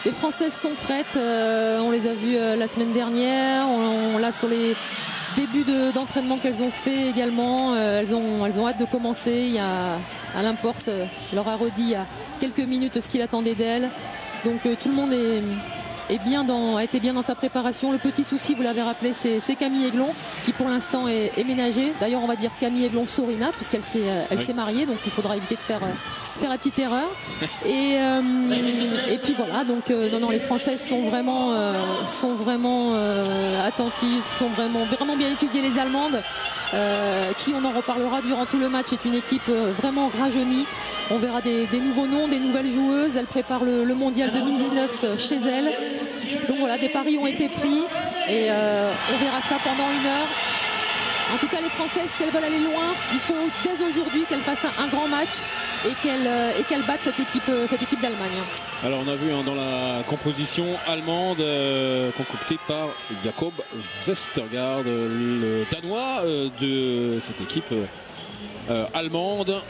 Les Françaises sont prêtes, on les a vues la semaine dernière, on l'a sur les débuts d'entraînement qu'elles ont fait également. Elles ont hâte de commencer. Il y a Alain Porte leur a redit il y a quelques minutes ce qu'il attendait d'elles. Donc tout le monde a été bien dans sa préparation. Le petit souci, vous l'avez rappelé, c'est Camille Aiglon qui pour l'instant est ménagée. D'ailleurs, on va dire Camille Aiglon-Sorina puisqu'elle s'est mariée, donc il faudra éviter de faire la petite erreur. Et puis voilà, donc non, les Françaises sont vraiment attentives, sont vraiment bien étudiées. Les Allemandes, qui on en reparlera durant tout le match, est une équipe vraiment rajeunie. On verra des nouveaux noms, des nouvelles joueuses. Elles préparent le mondial 2019 chez elles. Donc voilà, des paris ont été pris et on verra ça pendant 1 heure. En tout cas, les Françaises, si elles veulent aller loin, il faut dès aujourd'hui qu'elles fassent un grand match et qu'elles battent cette équipe d'Allemagne. Alors on a vu dans la composition allemande concoctée par Jakob Vestergaard, le Danois de cette équipe allemande.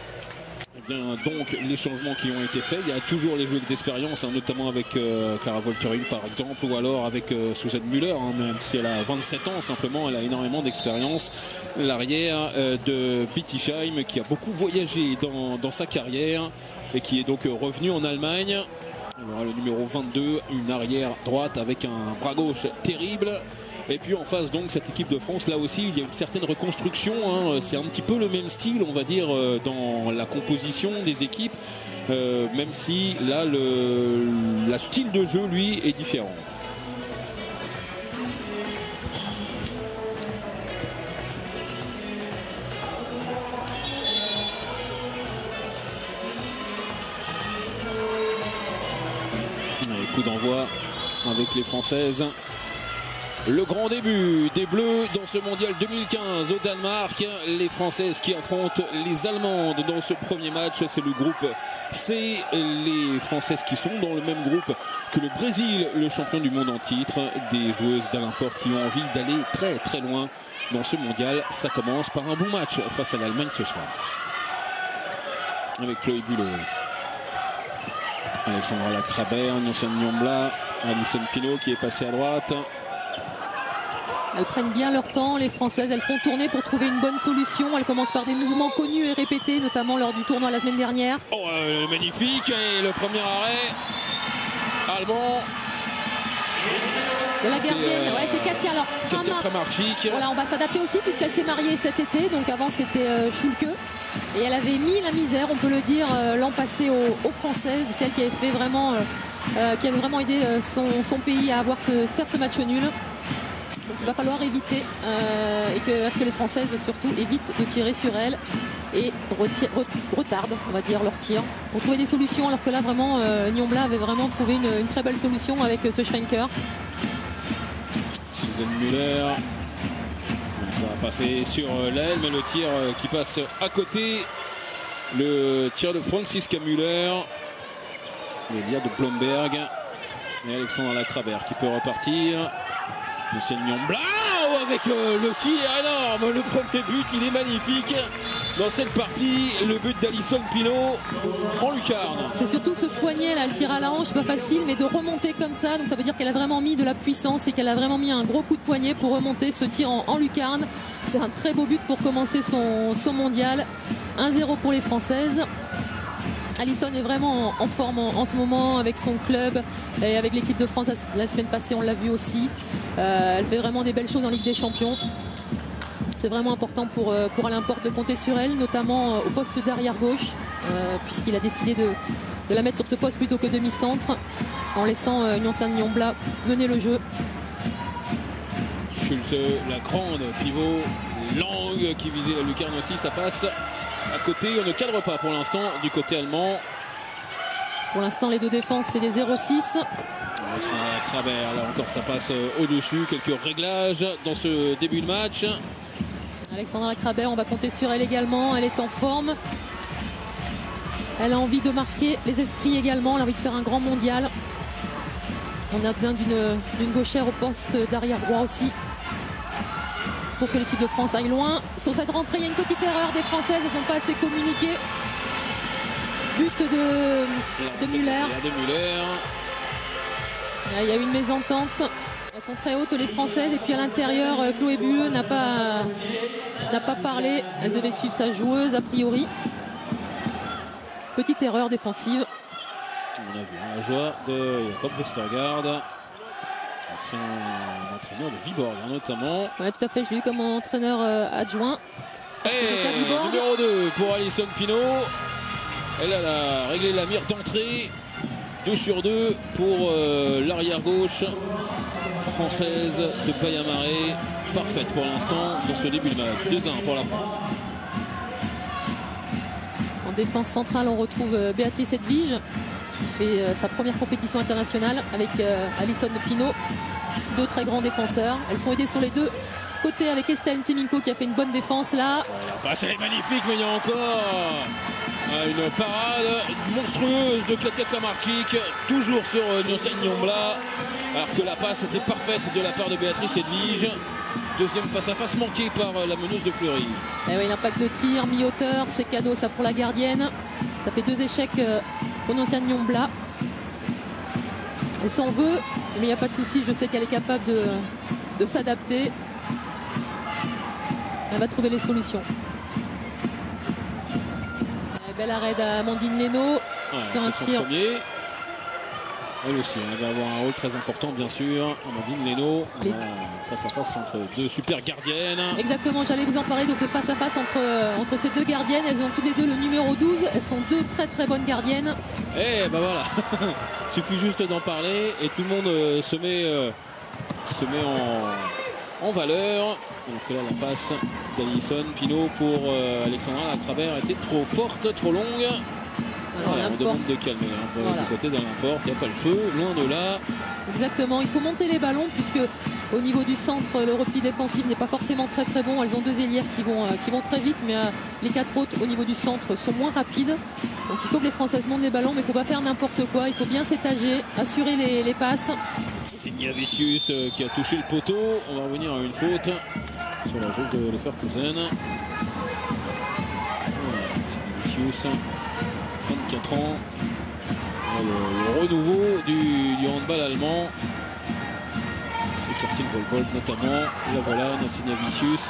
Eh bien, donc les changements qui ont été faits, il y a toujours les joueurs d'expérience, notamment avec Clara Woltering par exemple, ou alors avec Suzanne Müller, même si elle a 27 ans simplement, elle a énormément d'expérience. L'arrière de Bittigheim qui a beaucoup voyagé dans sa carrière et qui est donc revenu en Allemagne. On aura le numéro 22, une arrière droite avec un bras gauche terrible. Et puis en face donc cette équipe de France, là aussi il y a une certaine reconstruction, c'est un petit peu le même style on va dire dans la composition des équipes, même si là le style de jeu lui est différent. Et coup d'envoi avec les Françaises. Le grand début des Bleus dans ce mondial 2015 au Danemark. Les Françaises qui affrontent les Allemandes dans ce premier match. C'est le groupe C. Les Françaises qui sont dans le même groupe que le Brésil, le champion du monde en titre. Des joueuses d'Alain Porte qui ont envie d'aller très très loin dans ce mondial. Ça commence par un bon match face à l'Allemagne ce soir. Avec Chloé Bulot, Alexandra Lacrabert, Nonsen Nyombla, Alison Pinault qui est passée à droite. Elles prennent bien leur temps, les Françaises, elles font tourner pour trouver une bonne solution. Elles commencent par des mouvements connus et répétés, notamment lors du tournoi la semaine dernière. Oh, magnifique, et le premier arrêt allemand. De la gardienne, c'est Katia. Alors, Kramarczyk. Voilà, on va s'adapter aussi puisqu'elle s'est mariée cet été, donc avant c'était Schulke. Et elle avait mis la misère, on peut le dire, l'an passé aux Françaises. C'est elle qui avait fait vraiment, qui avait vraiment aidé son pays à faire ce match nul. Donc il va falloir éviter à ce que les Françaises surtout évitent de tirer sur elles et retardent, on va dire, leur tir pour trouver des solutions, alors que là vraiment Nyombla avait vraiment trouvé une très belle solution avec ce Schwenker. Suzanne Müller, ça va passer sur l'aile, mais le tir qui passe à côté, le tir de Franziska Müller, le tir de Blomberg et Alexandra Lacrabert qui peut repartir. Monsieur Nyombla avec le tir énorme, le premier but, il est magnifique dans cette partie, le but d'Alison Pinault en lucarne. C'est surtout ce poignet là, le tir à la hanche, c'est pas facile, mais de remonter comme ça, donc ça veut dire qu'elle a vraiment mis de la puissance et qu'elle a vraiment mis un gros coup de poignet pour remonter ce tir en lucarne. C'est un très beau but pour commencer son mondial. 1-0 pour les Françaises. Alison est vraiment en forme en ce moment avec son club et avec l'équipe de France la semaine passée, on l'a vu aussi. Elle fait vraiment des belles choses en Ligue des Champions. C'est vraiment important pour Alain Porte de compter sur elle, notamment au poste d'arrière gauche, puisqu'il a décidé de la mettre sur ce poste plutôt que demi-centre, en laissant Nonsen Nyombla mener le jeu. Schulze, la grande pivot, Lang qui visait la lucarne aussi, ça passe à côté, on ne cadre pas pour l'instant du côté allemand. Pour l'instant les deux défenses c'est des 0-6. Alexandra Lacrabert, là encore ça passe au-dessus, quelques réglages dans ce début de match. Alexandra Lacrabert, on va compter sur elle également, elle est en forme. Elle a envie de marquer les esprits également, elle a envie de faire un grand mondial. On a besoin d'une gauchère au poste d'arrière droit aussi, pour que l'équipe de France aille loin. Sur cette rentrée, il y a une petite erreur des Françaises, elles n'ont pas assez communiqué. But de Müller. Il y a eu une mésentente. Elles sont très hautes les Françaises. Et puis à l'intérieur, Chloé Bueux n'a pas parlé. Elle devait suivre sa joueuse a priori. Petite erreur défensive. On a vu la joie de Jakob Vestergaard, ancien entraîneur de Viborg notamment. Oui, tout à fait. Je l'ai eu comme entraîneur adjoint. Et numéro 2 pour Alison Pinault. Elle a réglé la mire d'entrée. 2 sur 2 pour l'arrière gauche française de Payamaré. Parfaite pour l'instant dans ce début de match. 2-1 pour la France. En défense centrale, on retrouve Béatrice Edwige qui fait sa première compétition internationale avec Alison Pinault. 2 très grands défenseurs. Elles sont aidées sur les 2 côtés avec Estelle Nseminko qui a fait une bonne défense là. La passe elle est magnifique, mais il y a encore une parade monstrueuse de Katia Kamarczyk, toujours sur Nyosen Nyombla, alors que la passe était parfaite de la part de Béatrice Edwige. Deuxième face-à-face manqué par la meneuse de Fleury. Et oui, l'impact de tir, mi-hauteur, c'est cadeau ça pour la gardienne. Ça fait 2 échecs pour Nyosen Nyombla. Elle s'en veut, mais il n'y a pas de souci, je sais qu'elle est capable de s'adapter. Elle va trouver les solutions. Bel arrêt d'Amandine Leno sur un tir. Premier. Elle aussi, elle va avoir un rôle très important bien sûr. Amandine Leno, face à face entre 2 super gardiennes. Exactement, j'allais vous en parler de ce face à face entre ces 2 gardiennes. Elles ont toutes les 2 le numéro 12. Elles sont 2 très très bonnes gardiennes. Et ben voilà, il suffit juste d'en parler et tout le monde se met en valeur. Donc là la passe d'Alison Pinault pour Alexandra Latravers était trop forte, trop longue. Alors, on demande de calmer. Voilà. Du côté de l'importe, il n'y a pas le feu, loin de là. Exactement, il faut monter les ballons puisque au niveau du centre, le repli défensif n'est pas forcément très très bon. Elles ont 2 ailières qui vont très vite, mais les 4 autres au niveau du centre sont moins rapides. Donc il faut que les Françaises montent les ballons, mais il ne faut pas faire n'importe quoi. Il faut bien s'étager, assurer les passes. Signia Vicius qui a touché le poteau. On va revenir à une faute sur la joueuse de Leverkusen. Signia Vicius. 24 ans, le renouveau du handball allemand. C'est Kerstin Volbold notamment. La voilà, Nassina Vicius,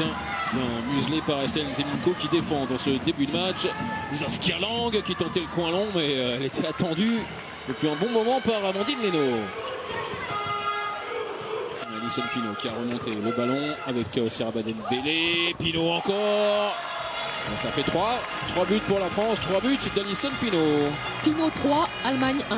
bien muselé par Estelle Nseminko qui défend dans ce début de match. Saskia Lang qui tentait le coin long, mais elle était attendue depuis un bon moment par Amandine Leno. Alison Pinault qui a remonté le ballon avec Sarah Baden-Bellé. Pinault encore. Ça fait 3 buts pour la France, 3 buts d'Alison Pinault. Pinault 3, Allemagne 1.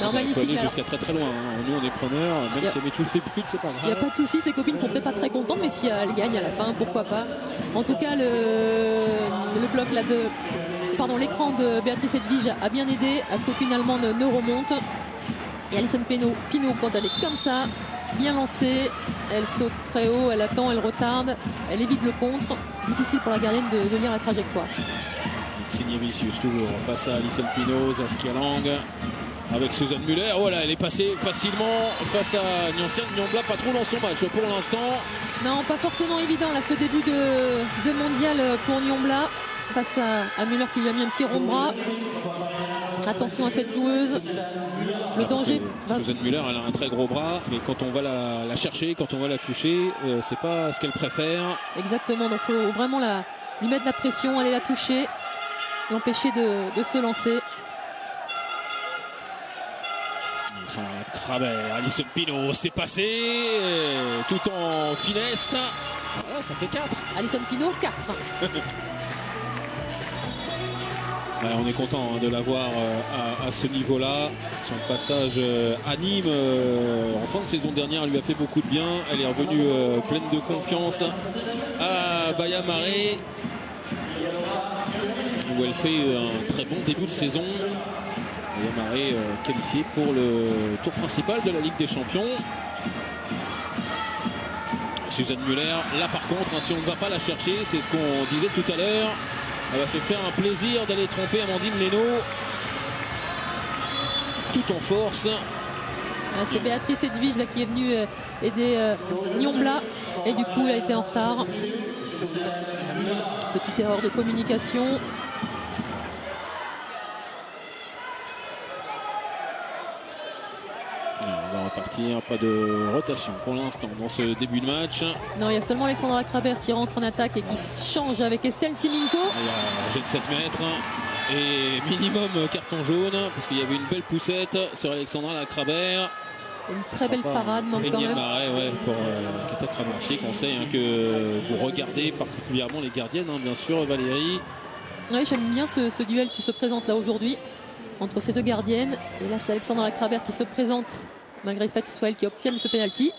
Non, magnifique. Jusqu'à très très loin. Hein. Nous on est preneurs, même si elle met tous les buts, c'est pas grave. Il n'y a pas de souci, ses copines sont peut-être pas très contentes, mais si elle gagne à la fin, pourquoi pas. En tout cas, le bloc là l'écran de Béatrice Edwige a bien aidé à ce qu'aucune Allemande ne remonte. Et Alison Pinault, quand elle est comme ça, bien lancée, elle saute très haut, elle attend, elle retarde, elle évite le contre. Difficile pour la gardienne de lire la trajectoire. Signé Vicius toujours face à Alison Pinault, Saskia Lang avec Suzanne Muller. Voilà, elle est passée facilement face à Nyosen Nyombla, pas trop dans son match pour l'instant. Non, pas forcément évident là ce début de mondial pour Nyombla face à Muller qui lui a mis un petit rond de bras. Attention à cette joueuse. Le danger. Suzanne Muller, elle a un très gros bras, mais quand on va la chercher, quand on va la toucher, c'est pas ce qu'elle préfère. Exactement, donc il faut vraiment lui mettre la pression, aller la toucher, l'empêcher de se lancer. Alison Pinault, c'est passé tout en finesse. Voilà, ça fait 4. Alison Pinault, 4. Ouais, on est content de la voir à ce niveau-là. Son passage à Nîmes en fin de saison dernière lui a fait beaucoup de bien. Elle est revenue pleine de confiance à Payamaré, où elle fait un très bon début de saison. Payamaré qualifié pour le tour principal de la Ligue des Champions. Suzanne Muller, là par contre, si on ne va pas la chercher, c'est ce qu'on disait tout à l'heure, elle va se faire un plaisir d'aller tromper Amandine Leno tout en force. C'est Béatrice Edwige là, qui est venue aider Nyombla et du coup elle a été en retard. Petite erreur de communication. On va repartir, pas de rotation pour l'instant dans ce début de match. Non, il y a seulement Alexandra Crabère qui rentre en attaque et qui change avec Estelle Siminko. Il y a un jet de 7 mètres et minimum carton jaune parce qu'il y avait une belle poussette sur Alexandra Crabère. Une très belle parade, manque quand même. Arrêt, ouais, pour Kata Kramarczyk. On sait que vous regardez particulièrement les gardiennes, bien sûr, Valérie. Oui, j'aime bien ce duel qui se présente là aujourd'hui entre ces deux gardiennes. Et là, c'est Alexandra Crabère qui se présente, malgré le fait que ce soit elle qui obtienne ce penalty.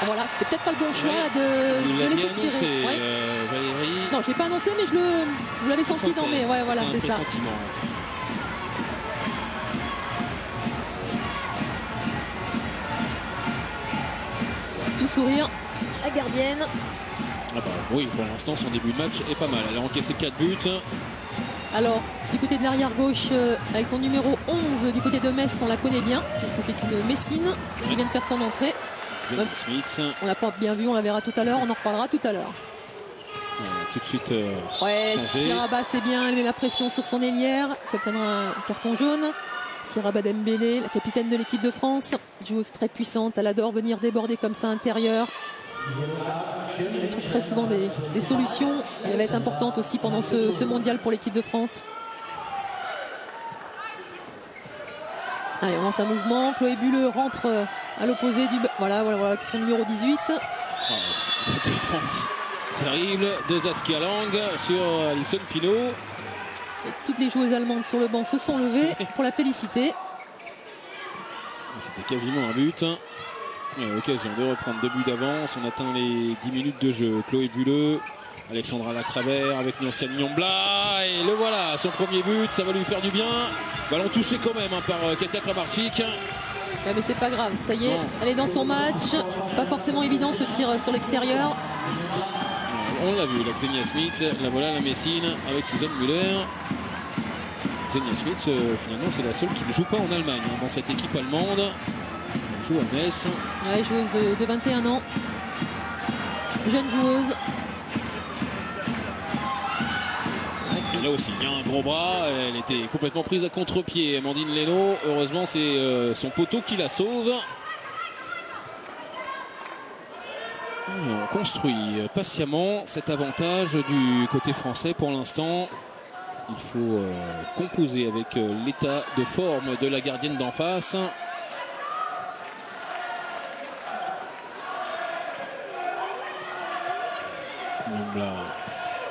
Voilà, c'était peut-être pas le bon choix de laisser tirer. Valérie. Non, je l'ai pas annoncé, mais vous l'avez senti dans mes. Ouais, voilà, c'est ça. Tout sourire, la gardienne. Ah bah, oui, pour l'instant, son début de match est pas mal. Elle a encaissé 4 buts. Alors, du côté de l'arrière gauche, avec son numéro 11, du côté de Metz, on la connaît bien, puisque c'est une Messine qui vient de faire son entrée. Smith. On l'a pas bien vu, on la verra tout à l'heure, on en reparlera tout à l'heure. Tout de suite. Siraba, c'est bien, elle met la pression sur son ailière, qui obtiendra un carton jaune. Siraba Dembélé, la capitaine de l'équipe de France, joueuse très puissante, elle adore venir déborder comme ça intérieur. Elle trouve très souvent des solutions et elle va être importante aussi pendant ce mondial pour l'équipe de France. Allez, on lance un mouvement. Chloé Bulleux rentre à l'opposé du. Voilà, avec son numéro 18. Défense terrible de Saskia Lang sur Alison Pinault. Et toutes les joueuses allemandes sur le banc se sont levées pour la féliciter. C'était quasiment un but. Il y a l'occasion de reprendre 2 buts d'avance. On atteint les 10 minutes de jeu. Chloé Bulleux, Alexandra Lacravère avec Nurcia Nyambla. Et le voilà, son premier but, ça va lui faire du bien. Ballon touché quand même par Katia Kramarczyk. Ouais, mais c'est pas grave, ça y est, elle est dans son match. Pas forcément évident ce tir sur l'extérieur. On l'a vu, la Xenia Smith, la voilà la Messine avec Suzanne Müller. Xenia Smith, finalement, c'est la seule qui ne joue pas en Allemagne dans cette équipe allemande. Elle joue à Metz. Ouais, joueuse de 21 ans. Jeune joueuse. Et là aussi, il y a un gros bras. Elle était complètement prise à contre-pied. Amandine Leno, heureusement, c'est son poteau qui la sauve. On construit patiemment cet avantage du côté français pour l'instant. Il faut composer avec l'état de forme de la gardienne d'en face.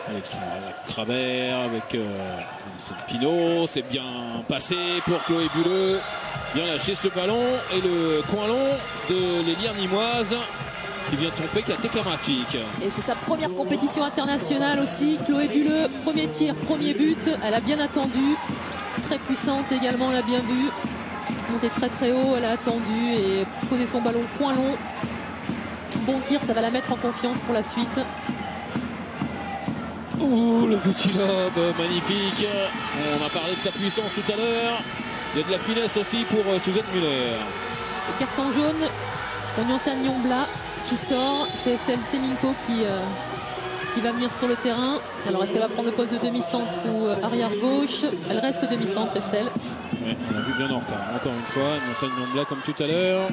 Alexandra Crabère avec Pinault, c'est bien passé pour Chloé Bulleux, bien lâché ce ballon et le coin long de l'Hélière Nîmoise qui vient tromper Katia Kramarczyk. Et c'est sa première compétition internationale aussi. Chloé Bulleux, premier tir, premier but, elle a bien attendu, très puissante également, on l'a bien vu, montée très très haut, elle a attendu et posé son ballon coin long. Bon tir, ça va la mettre en confiance pour la suite. Ouh, le petit lob, magnifique. On a parlé de sa puissance tout à l'heure. Il y a de la finesse aussi pour Suzanne Müller. Le carton jaune pour Nurcia Nyambla qui sort. C'est Estelle Siminko qui va venir sur le terrain. Alors est-ce qu'elle va prendre le poste de demi-centre ou arrière gauche? Elle reste demi-centre, Estelle. Ouais, on a vu bien en retard. Encore une fois, Nurcia Nyambla comme tout à l'heure.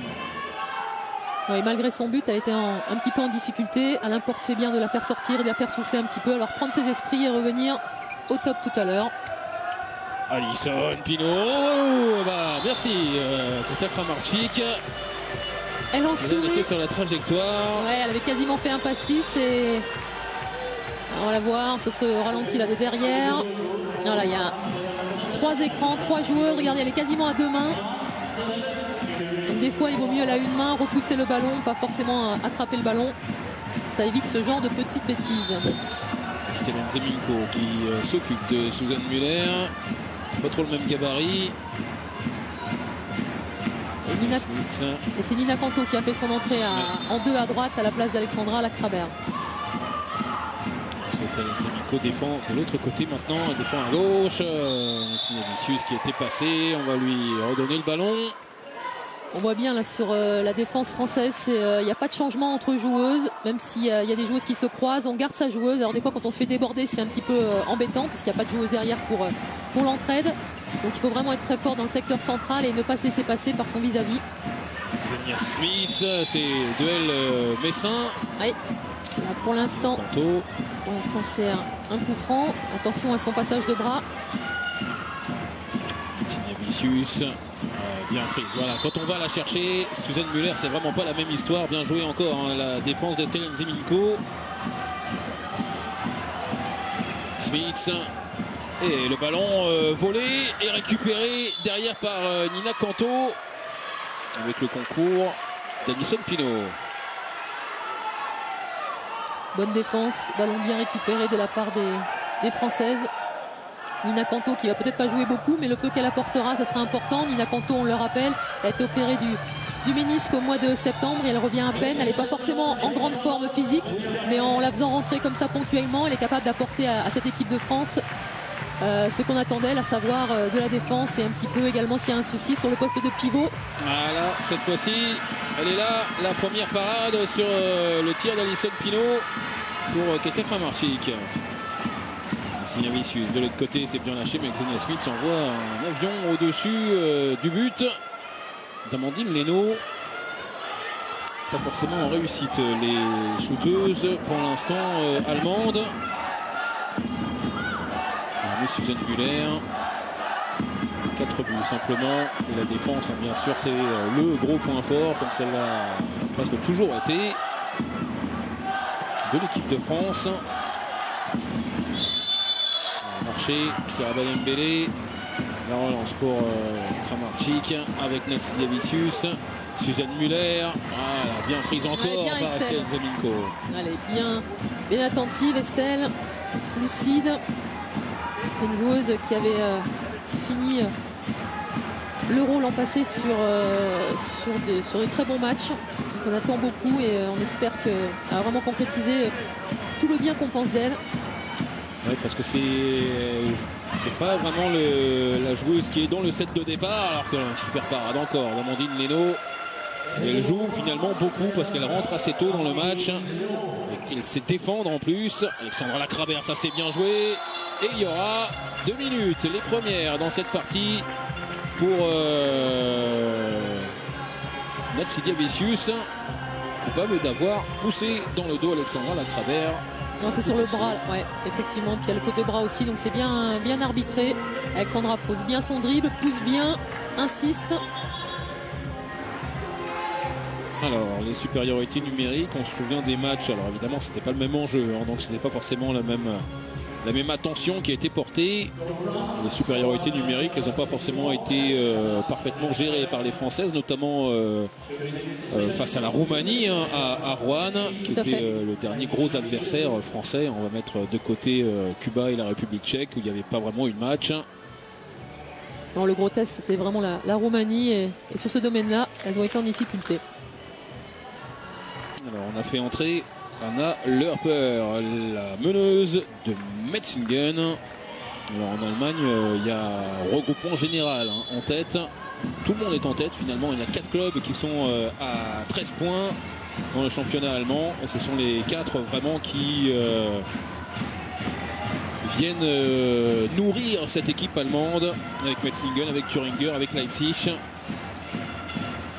Oui, malgré son but, elle était un petit peu en difficulté. Alain Porte fait bien de la faire sortir, de la faire souffler un petit peu. Alors prendre ses esprits et revenir au top tout à l'heure. Alison Pinault, merci Katia Kramarczyk. Elle en sourit sur la trajectoire. Ouais, elle avait quasiment fait un pastis et on va la voir sur ce ralenti là de derrière. Voilà, il y a 3 écrans, 3 joueurs. Regardez, elle est quasiment à 2 mains. Donc des fois il vaut mieux à une main repousser le ballon, pas forcément attraper le ballon. Ça évite ce genre de petites bêtises. Estelle Siminko qui s'occupe de Suzanne Müller. C'est pas trop le même gabarit. Et c'est Nina Canto qui a fait son entrée en 2 à droite à la place d'Alexandra Lacravère. Estelle Siminko défend de l'autre côté maintenant. Elle défend à gauche. Vinicius qui était passé. On va lui redonner le ballon. On voit bien là sur la défense française, il n'y a pas de changement entre joueuses, même s'il y a des joueuses qui se croisent, on garde sa joueuse. Alors des fois quand on se fait déborder c'est un petit peu embêtant puisqu'il n'y a pas de joueuse derrière pour l'entraide. Donc il faut vraiment être très fort dans le secteur central et ne pas se laisser passer par son vis-à-vis. Xenia Smith, c'est duel messin. Oui. Là, pour l'instant, c'est un coup franc. Attention à son passage de bras. Xenia Vicius, bien pris. Voilà, quand on va la chercher, Suzanne Müller, c'est vraiment pas la même histoire. Bien joué encore, hein, la défense d'Estelle Nzeminko. Smith. Et le ballon volé et récupéré derrière par Nina Canto avec le concours d'Alison Pinault. Bonne défense, ballon bien récupéré de la part des Françaises. Nina Canto qui va peut-être pas jouer beaucoup, mais le peu qu'elle apportera, ça sera important. Nina Canto, on le rappelle, elle a été opérée du ménisque au mois de septembre et elle revient à peine. Elle n'est pas forcément en grande forme physique, mais en la faisant rentrer comme ça ponctuellement, elle est capable d'apporter à cette équipe de France ce qu'on attend d'elle, à savoir de la défense et un petit peu également s'il y a un souci sur le poste de pivot. Voilà, cette fois-ci, elle est là, la première parade sur le tir d'Alison Pinault pour Keke Kramarczyk. Xenia Vicius de l'autre côté, c'est bien lâché, mais Xenia Smith envoie un avion au-dessus du but d'Amandine Leno. Pas forcément en réussite les shooteuses pour l'instant allemandes. Mais Suzanne Müller, 4 buts simplement. Et la défense, hein, bien sûr, c'est le gros point fort, comme celle-là presque toujours été, de l'équipe de France. Marché sur Abel Mbele. La relance pour Kramarczyk avec Nancy Vicius. Suzanne Müller, bien prise encore par Estelle Nzeminko. Elle est bien attentive, Estelle, lucide. Une joueuse qui avait fini l'Euro l'an passé sur de très bons matchs. Donc on attend beaucoup et on espère qu'elle va vraiment concrétiser tout le bien qu'on pense d'elle. Oui, parce que c'est pas vraiment la joueuse qui est dans le set de départ, alors qu'elle a une super parade encore d'Amandine Leno. Et elle joue finalement beaucoup parce qu'elle rentre assez tôt dans le match et qu'elle sait défendre en plus. Alexandra Lacrabert, ça c'est bien joué. Et il y aura 2 minutes, les premières dans cette partie pour Natsidia Vicius, coupable d'avoir poussé dans le dos Alexandra Lacrabert. Non, c'est sur le bras, ouais, effectivement. Puis il y a le faute de bras aussi, donc c'est bien arbitré. Alexandra pose bien son dribble, pousse bien, insiste. Alors, les supériorités numériques, on se souvient des matchs. Alors évidemment, c'était pas le même enjeu, hein, donc ce n'était pas forcément la même attention qui a été portée. Les supériorités numériques, elles n'ont pas forcément été parfaitement gérées par les Françaises, notamment face à la Roumanie, hein, à Roanne, qui était le dernier gros adversaire français. On va mettre de côté Cuba et la République tchèque, où il n'y avait pas vraiment eu de match. Non, le gros test, c'était vraiment la Roumanie, et sur ce domaine-là, elles ont été en difficulté. Alors, on a fait entrer Anna Lerper, la meneuse de Metzingen. Alors en Allemagne, il y a regroupement général en tête. Tout le monde est en tête finalement. Il y a 4 clubs qui sont à 13 points dans le championnat allemand. Et ce sont les 4 vraiment qui viennent nourrir cette équipe allemande avec Metzingen, avec Thüringer, avec Leipzig.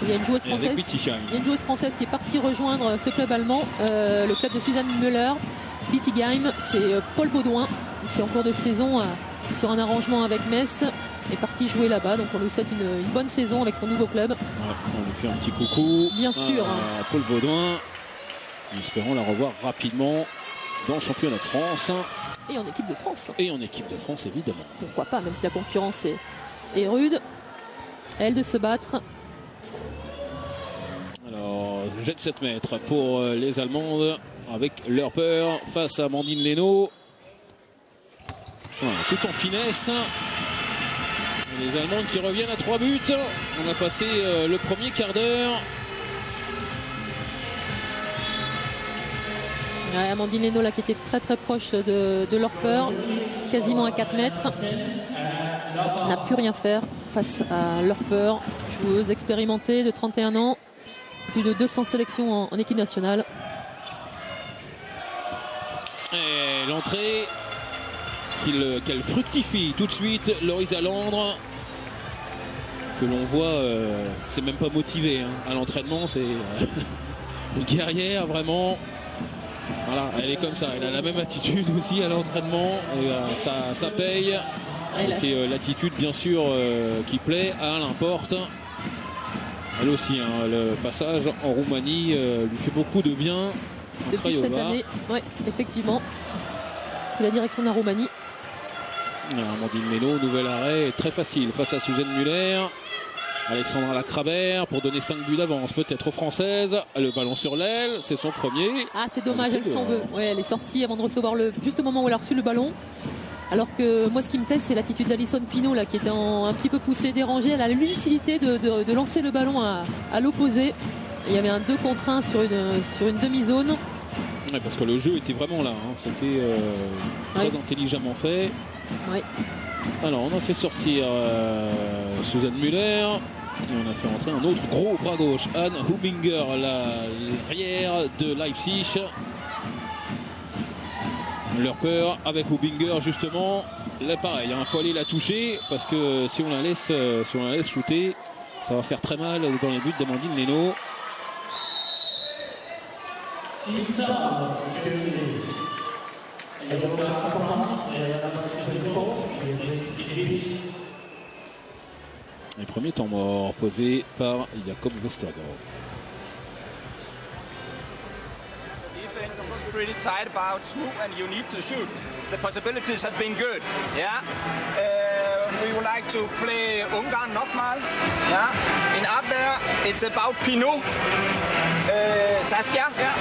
Il y a une joueuse française qui est partie rejoindre ce club allemand, le club de Suzanne Müller, Bietigheim. C'est Paul Baudouin qui est en cours de saison sur un arrangement avec Metz est parti jouer là-bas. Donc on lui souhaite une bonne saison avec son nouveau club. Ouais, on lui fait un petit coucou. Bien sûr. Paul Baudouin. Nous espérons la revoir rapidement dans le championnat de France. Et en équipe de France. Et en équipe de France, évidemment. Pourquoi pas, même si la concurrence est rude. Elle de se battre. Alors, jet de 7 mètres pour les Allemandes avec Lerper face à Amandine Leno. Voilà, tout en finesse. Et les Allemandes qui reviennent à 3 buts. On a passé le premier quart d'heure. Ouais, Amandine Leno là qui était très très proche de Lerper, quasiment à 4 mètres. N'a pu rien faire face à Lerper, joueuse expérimentée de 31 ans. Plus de 200 sélections en équipe nationale. Et l'entrée qu'elle fructifie tout de suite. Loris Alandre, que l'on voit, c'est même pas motivé hein. À l'entraînement, c'est une guerrière vraiment. Voilà, elle est comme ça, elle a la même attitude aussi à l'entraînement, et ça paye. C'est l'attitude bien sûr qui plaît à Alain Porte. Elle aussi, hein, le passage en Roumanie lui fait beaucoup de bien. Depuis cette année, oui, effectivement. La direction de la Roumanie. Amandine Leno, nouvel arrêt, très facile face à Suzanne Muller. Alexandra Lacrabert pour donner 5 buts d'avance peut-être aux Françaises. Le ballon sur l'aile, c'est son premier. Ah, c'est dommage, elle s'en veut. Ouais, elle est sortie avant de recevoir juste au moment où elle a reçu le ballon. Alors que moi, ce qui me plaît, c'est l'attitude d'Alison Pinault là, qui était un petit peu poussée, dérangée. Elle a la lucidité de lancer le ballon à l'opposé. Il y avait un 2 contre 1 sur une demi-zone. Ouais, parce que le jeu était vraiment là. Hein. C'était très intelligemment fait. Ouais. Alors, on a fait sortir Suzanne Muller. Et on a fait entrer un autre gros bras gauche, Anne Hubinger, l'arrière de Leipzig. Leur peur avec Hubinger justement. Là pareil, il faut aller la toucher parce que si on la laisse shooter, ça va faire très mal dans les buts d'Amandine Leno. Les premiers temps morts posés par Jakob Vestergaard. Pretty tight about swoop and you need to shoot. The possibilities have been good. Yeah. We would like to play Ungarn nochmal. Yeah. In Abwehr, it's about Pinault. Saskia. Yeah.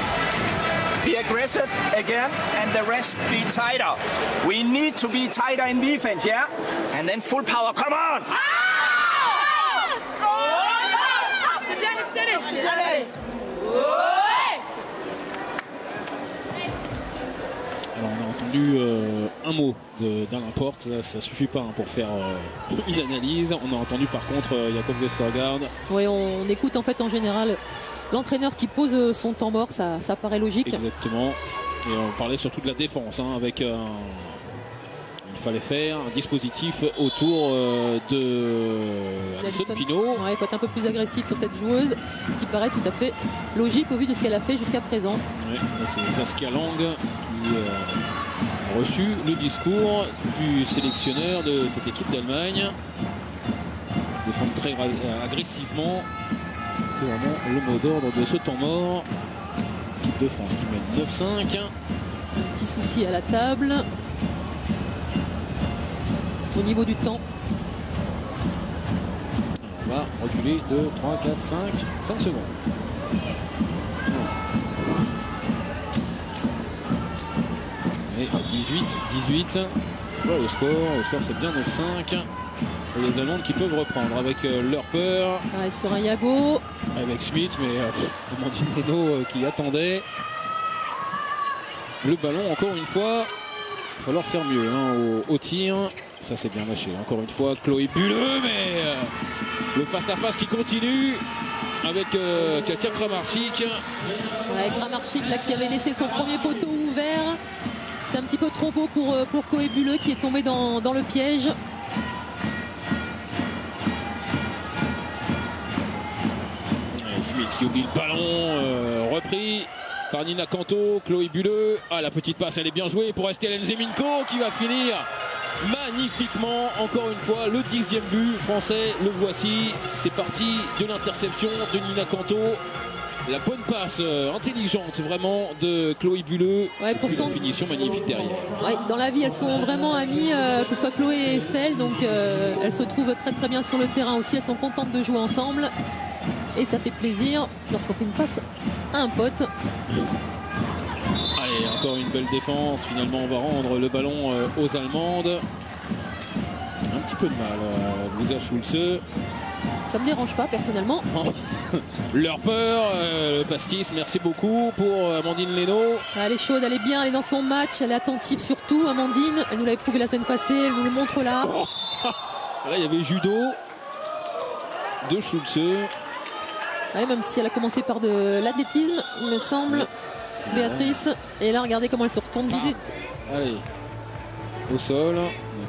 Be aggressive again and the rest be tighter. We need to be tighter in defense, yeah? And then full power. Come on! Alors on a entendu un mot d'Alain Porte, ça suffit pas hein, pour faire une analyse. On a entendu par contre Jakob Vestergaard. Oui, on écoute en fait en général l'entraîneur qui pose son temps mort, ça paraît logique. Exactement. Et on parlait surtout de la défense hein, avec il fallait faire un dispositif autour de Alison Pinault. Ouais, il faut être un peu plus agressif sur cette joueuse, ce qui paraît tout à fait logique au vu de ce qu'elle a fait jusqu'à présent. Ouais, c'est Saskia Lang qui a reçu le discours du sélectionneur de cette équipe d'Allemagne. Défendre très agressivement. C'est vraiment le mot d'ordre de ce temps mort. L'équipe de France qui mène 9-5. Un petit souci à la table. Au niveau du temps. Alors on va reculer de 3, 4, 5 secondes. Et 18. C'est pas le score. Le score c'est bien 9-5. Et les Allemandes qui peuvent reprendre avec leur peur. Ouais, sur un Yago. Avec Smith, mais Amandine Leno qui attendait. Le ballon encore une fois. Il va falloir faire mieux hein, au tir. Ça c'est bien lâché. Encore une fois, Chloé Bulleux, mais le face-à-face qui continue avec Katia Kramarczyk. Ouais, Kramarczyk là qui avait laissé son premier poteau ouvert. C'était un petit peu trop beau pour Chloé Bulleux qui est tombé dans le piège. Et Smith qui oublie le ballon, repris par Nina Canto, Chloé Bulleux. Ah, la petite passe, elle est bien jouée pour Estelle Zeminko qui va finir magnifiquement. Encore une fois, le 10e but français, le voici. C'est parti de l'interception de Nina Canto. La bonne passe intelligente vraiment de Chloé Bulleux. Ouais, pour son finition magnifique derrière. Ouais, dans la vie, elles sont vraiment amies, que ce soit Chloé et Estelle. Donc elles se trouvent très très bien sur le terrain aussi. Elles sont contentes de jouer ensemble. Et ça fait plaisir lorsqu'on fait une passe à un pote. Allez, encore une belle défense. Finalement, on va rendre le ballon aux Allemandes. Un petit peu de mal, Lisa Schulze. Ça me dérange pas personnellement. Leur peur, le pastis, merci beaucoup pour Amandine Leno. Elle est chaude, elle est bien, elle est dans son match, elle est attentive surtout, Amandine. Elle nous l'avait prouvé la semaine passée, elle nous le montre là. Oh. Là, il y avait judo de Schulze. Ouais, même si elle a commencé par de l'athlétisme, il me semble, Béatrice. Et là, regardez comment elle se retourne vite. Allez. au sol.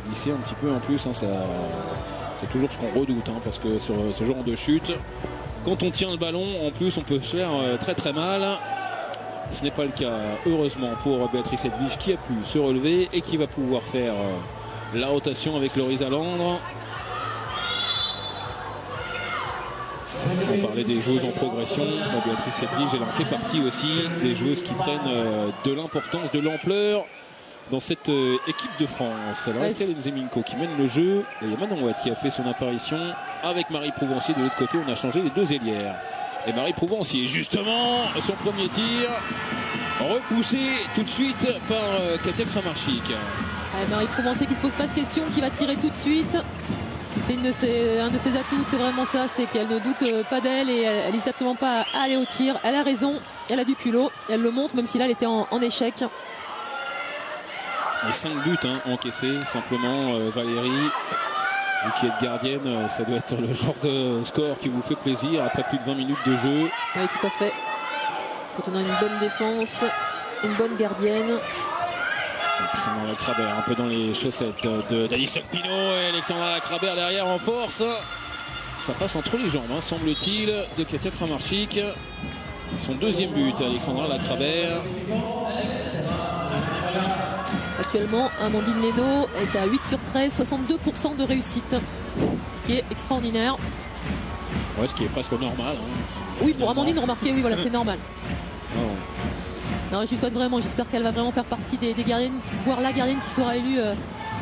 Glisser un petit peu en plus, hein, c'est toujours ce qu'on redoute, hein, parce que sur ce genre de chute, quand on tient le ballon, en plus on peut se faire très très mal. Ce n'est pas le cas, heureusement, pour Béatrice Edwige, qui a pu se relever et qui va pouvoir faire la rotation avec Loris Alandre. On parlait des joueuses en progression. Béatrice Edwige, elle en fait partie aussi, des joueuses qui prennent de l'importance, de l'ampleur dans cette équipe de France. Alors Estelle Nzeminko qui mène le jeu. Et il y a Manon Watt qui a fait son apparition avec Marie Prouvencier de l'autre côté. On a changé les deux ailières. Et Marie Prouvencier, justement, son premier tir repoussé tout de suite par Katia Kramarczyk. Marie Prouvencier qui ne se pose pas de questions, qui va tirer tout de suite. C'est un de ses atouts, c'est vraiment ça, c'est qu'elle ne doute pas d'elle et elle n'hésite absolument pas à aller au tir. Elle a raison, elle a du culot, elle le montre même si là elle était en échec. Et 5 buts encaissés, simplement Valérie, vu qui est gardienne, ça doit être le genre de score qui vous fait plaisir après plus de 20 minutes de jeu. Oui, tout à fait. Quand on a une bonne défense, une bonne gardienne. Alexandra Lacrabert un peu dans les chaussettes d'Alison Pinault et Alexandra Lacrabert derrière en force. Ça passe entre les jambes, semble-t-il, de Katia Kramarczyk. Son deuxième but, Alexandra Lacrabert. Actuellement, Amandine Leno est à 8 sur 13, 62% de réussite. Ce qui est extraordinaire. Ouais, ce qui est presque normal. Oui, pour Amandine, remarquez, oui, voilà, c'est normal. Oh. Non, je lui souhaite vraiment, j'espère qu'elle va vraiment faire partie des gardiennes, voire la gardienne qui sera élue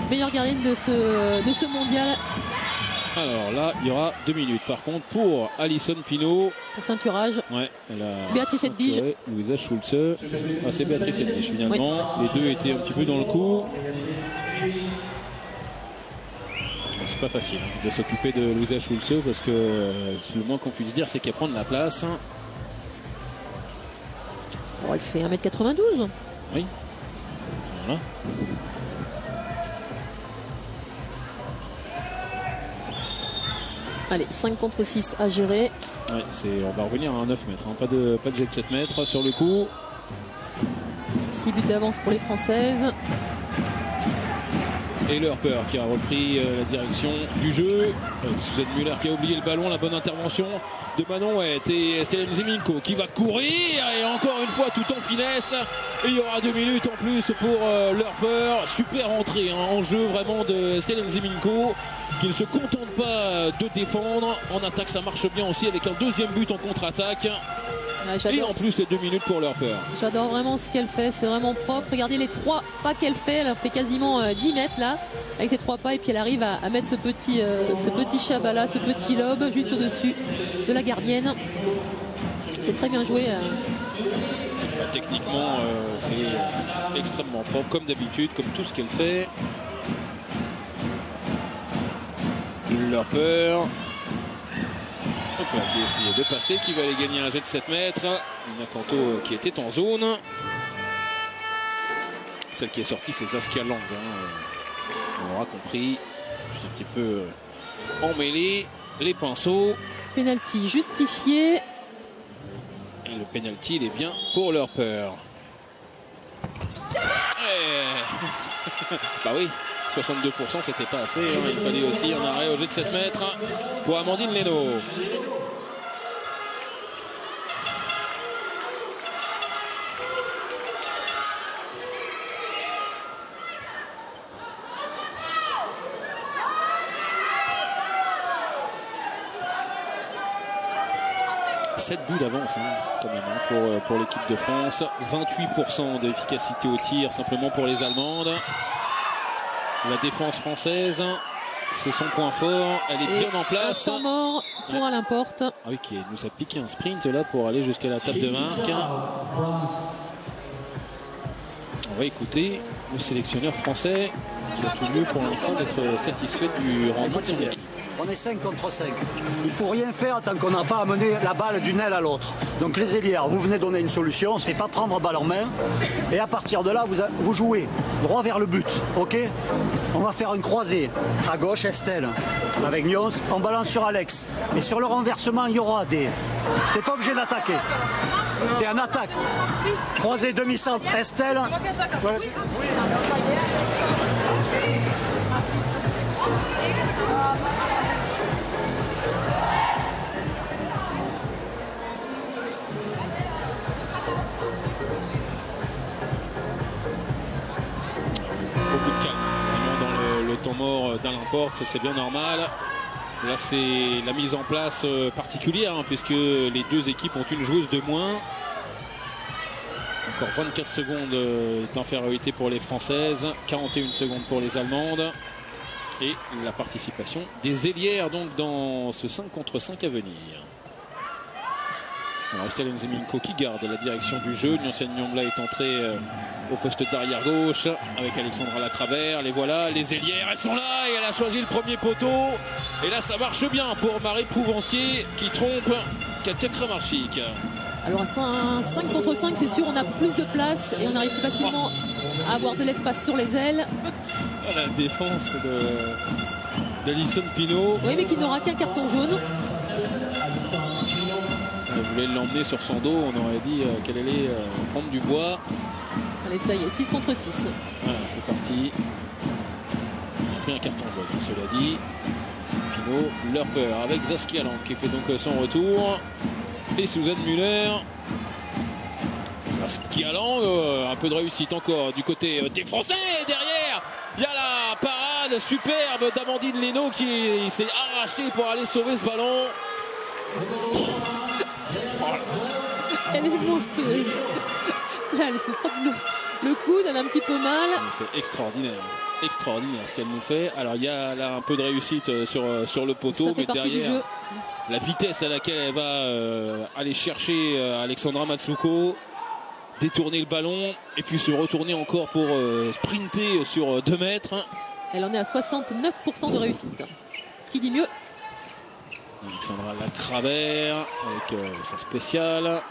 meilleure gardienne de ce mondial. Alors là, il y aura 2 minutes. Par contre, pour Alison Pinault. Pour ceinturage. Ouais, c'est Béatrice Edwige. Louisa Schulze. Ah, c'est Béatrice Edwige finalement. Oui. Les deux étaient un petit peu dans le coup. C'est pas facile de s'occuper de Louisa Schulze parce que le moins qu'on puisse dire, c'est qu'elle prend de la place. Oh, elle fait 1m92. Oui. Voilà. Allez, 5 contre 6 à gérer. Ouais, on va revenir à un 9 mètres. Pas de jet de 7 mètres sur le coup. 6 buts d'avance pour les Françaises. Et Lerper qui a repris la direction du jeu. Suzanne Muller qui a oublié le ballon. La bonne intervention de Manon Watt et Estelle Nzeminko qui va courir. Et encore une fois tout en finesse. Et il y aura 2 minutes en plus pour Lerper. Super entrée en jeu vraiment de Estelle Nzeminko qui ne se contente pas de défendre. En attaque ça marche bien aussi avec un deuxième but en contre-attaque. Et en plus les 2 minutes pour Lerper. J'adore vraiment ce qu'elle fait, c'est vraiment propre. Regardez les 3 pas qu'elle fait, elle fait quasiment 10 mètres là avec ses 3 pas et puis elle arrive à mettre ce petit chabala, ce petit lob juste au-dessus de la gardienne. C'est très bien joué. Techniquement c'est extrêmement propre comme d'habitude, comme tout ce qu'elle fait. Lerper qui essayait de passer, qui va aller gagner un jet de 7 mètres. Une Canto qui était en zone. Celle qui est sortie, c'est Saskia Lang. On aura compris. Juste un petit peu emmêlé les pinceaux. Penalty justifié. Et le penalty, il est bien pour Lerper. Bah oui. 62%, c'était pas assez. Il fallait aussi un arrêt au jet de 7 mètres pour Amandine Leno. Sept buts d'avance quand même pour l'équipe de France. 28% d'efficacité au tir simplement pour les Allemandes. La défense française, c'est son point fort. Elle est bien en place. Temps mort pour Alain Porte. Ah oui, qui nous a piqué un sprint là pour aller jusqu'à la table de marque. On va écouter le sélectionneur français qui a tout lieu pour l'instant d'être satisfait du rendement de son équipe. On est 5 contre 5. Il ne faut rien faire tant qu'on n'a pas amené la balle d'une aile à l'autre. Donc les ailières, vous venez donner une solution, on ne se fait pas prendre balle en main. Et à partir de là, vous jouez droit vers le but. Ok ? On va faire une croisée. À gauche, Estelle. Avec Nyons, on balance sur Alex. Et sur le renversement, il y aura des... T'es pas obligé d'attaquer. T'es en attaque. Croisée demi-centre, Estelle. importe, c'est bien normal. Là, c'est la mise en place particulière, hein, puisque les deux équipes ont une joueuse de moins. Encore 24 secondes d'infériorité pour les Françaises, 41 secondes pour les Allemandes. Et la participation des ailières donc dans ce 5 contre 5 à venir. Alors Estelle Nzeminko qui garde la direction du jeu. Nyoncine Niongla est entrée au poste d'arrière gauche avec Alexandra Lacravère. Les voilà, les ailières, elles sont là et elle a choisi le premier poteau. Et là ça marche bien pour Marie Prouvencier qui trompe Katia Kramarczyk. Alors un 5 contre 5, c'est sûr, on a plus de place et on arrive plus facilement à avoir de l'espace sur les ailes. La défense d'Alison Pinault. Oui, mais qui n'aura qu'un carton jaune. Elle voulait l'emmener sur son dos, on aurait dit qu'elle allait prendre du bois. Allez, ça y est, 6 contre 6. Voilà, c'est parti. On a pris un carton jaune, cela dit. Pinault, leur peur avec Saskia Lang qui fait donc son retour. Et Suzanne Muller. Saskia Lang, un peu de réussite encore du côté des Français. Derrière, il y a la parade superbe d'Amandine Leno qui s'est arrachée pour aller sauver ce ballon. Elle est monstrueuse. Là, elle se frotte le coude, elle a un petit peu mal. C'est extraordinaire. Extraordinaire ce qu'elle nous fait. Alors il y a là un peu de réussite sur le poteau, mais derrière la vitesse à laquelle elle va aller chercher Alexandra Matsuko, détourner le ballon et puis se retourner encore pour sprinter sur 2 mètres. Elle en est à 69% de réussite. Qui dit mieux? Alexandra Lacravère avec sa spéciale.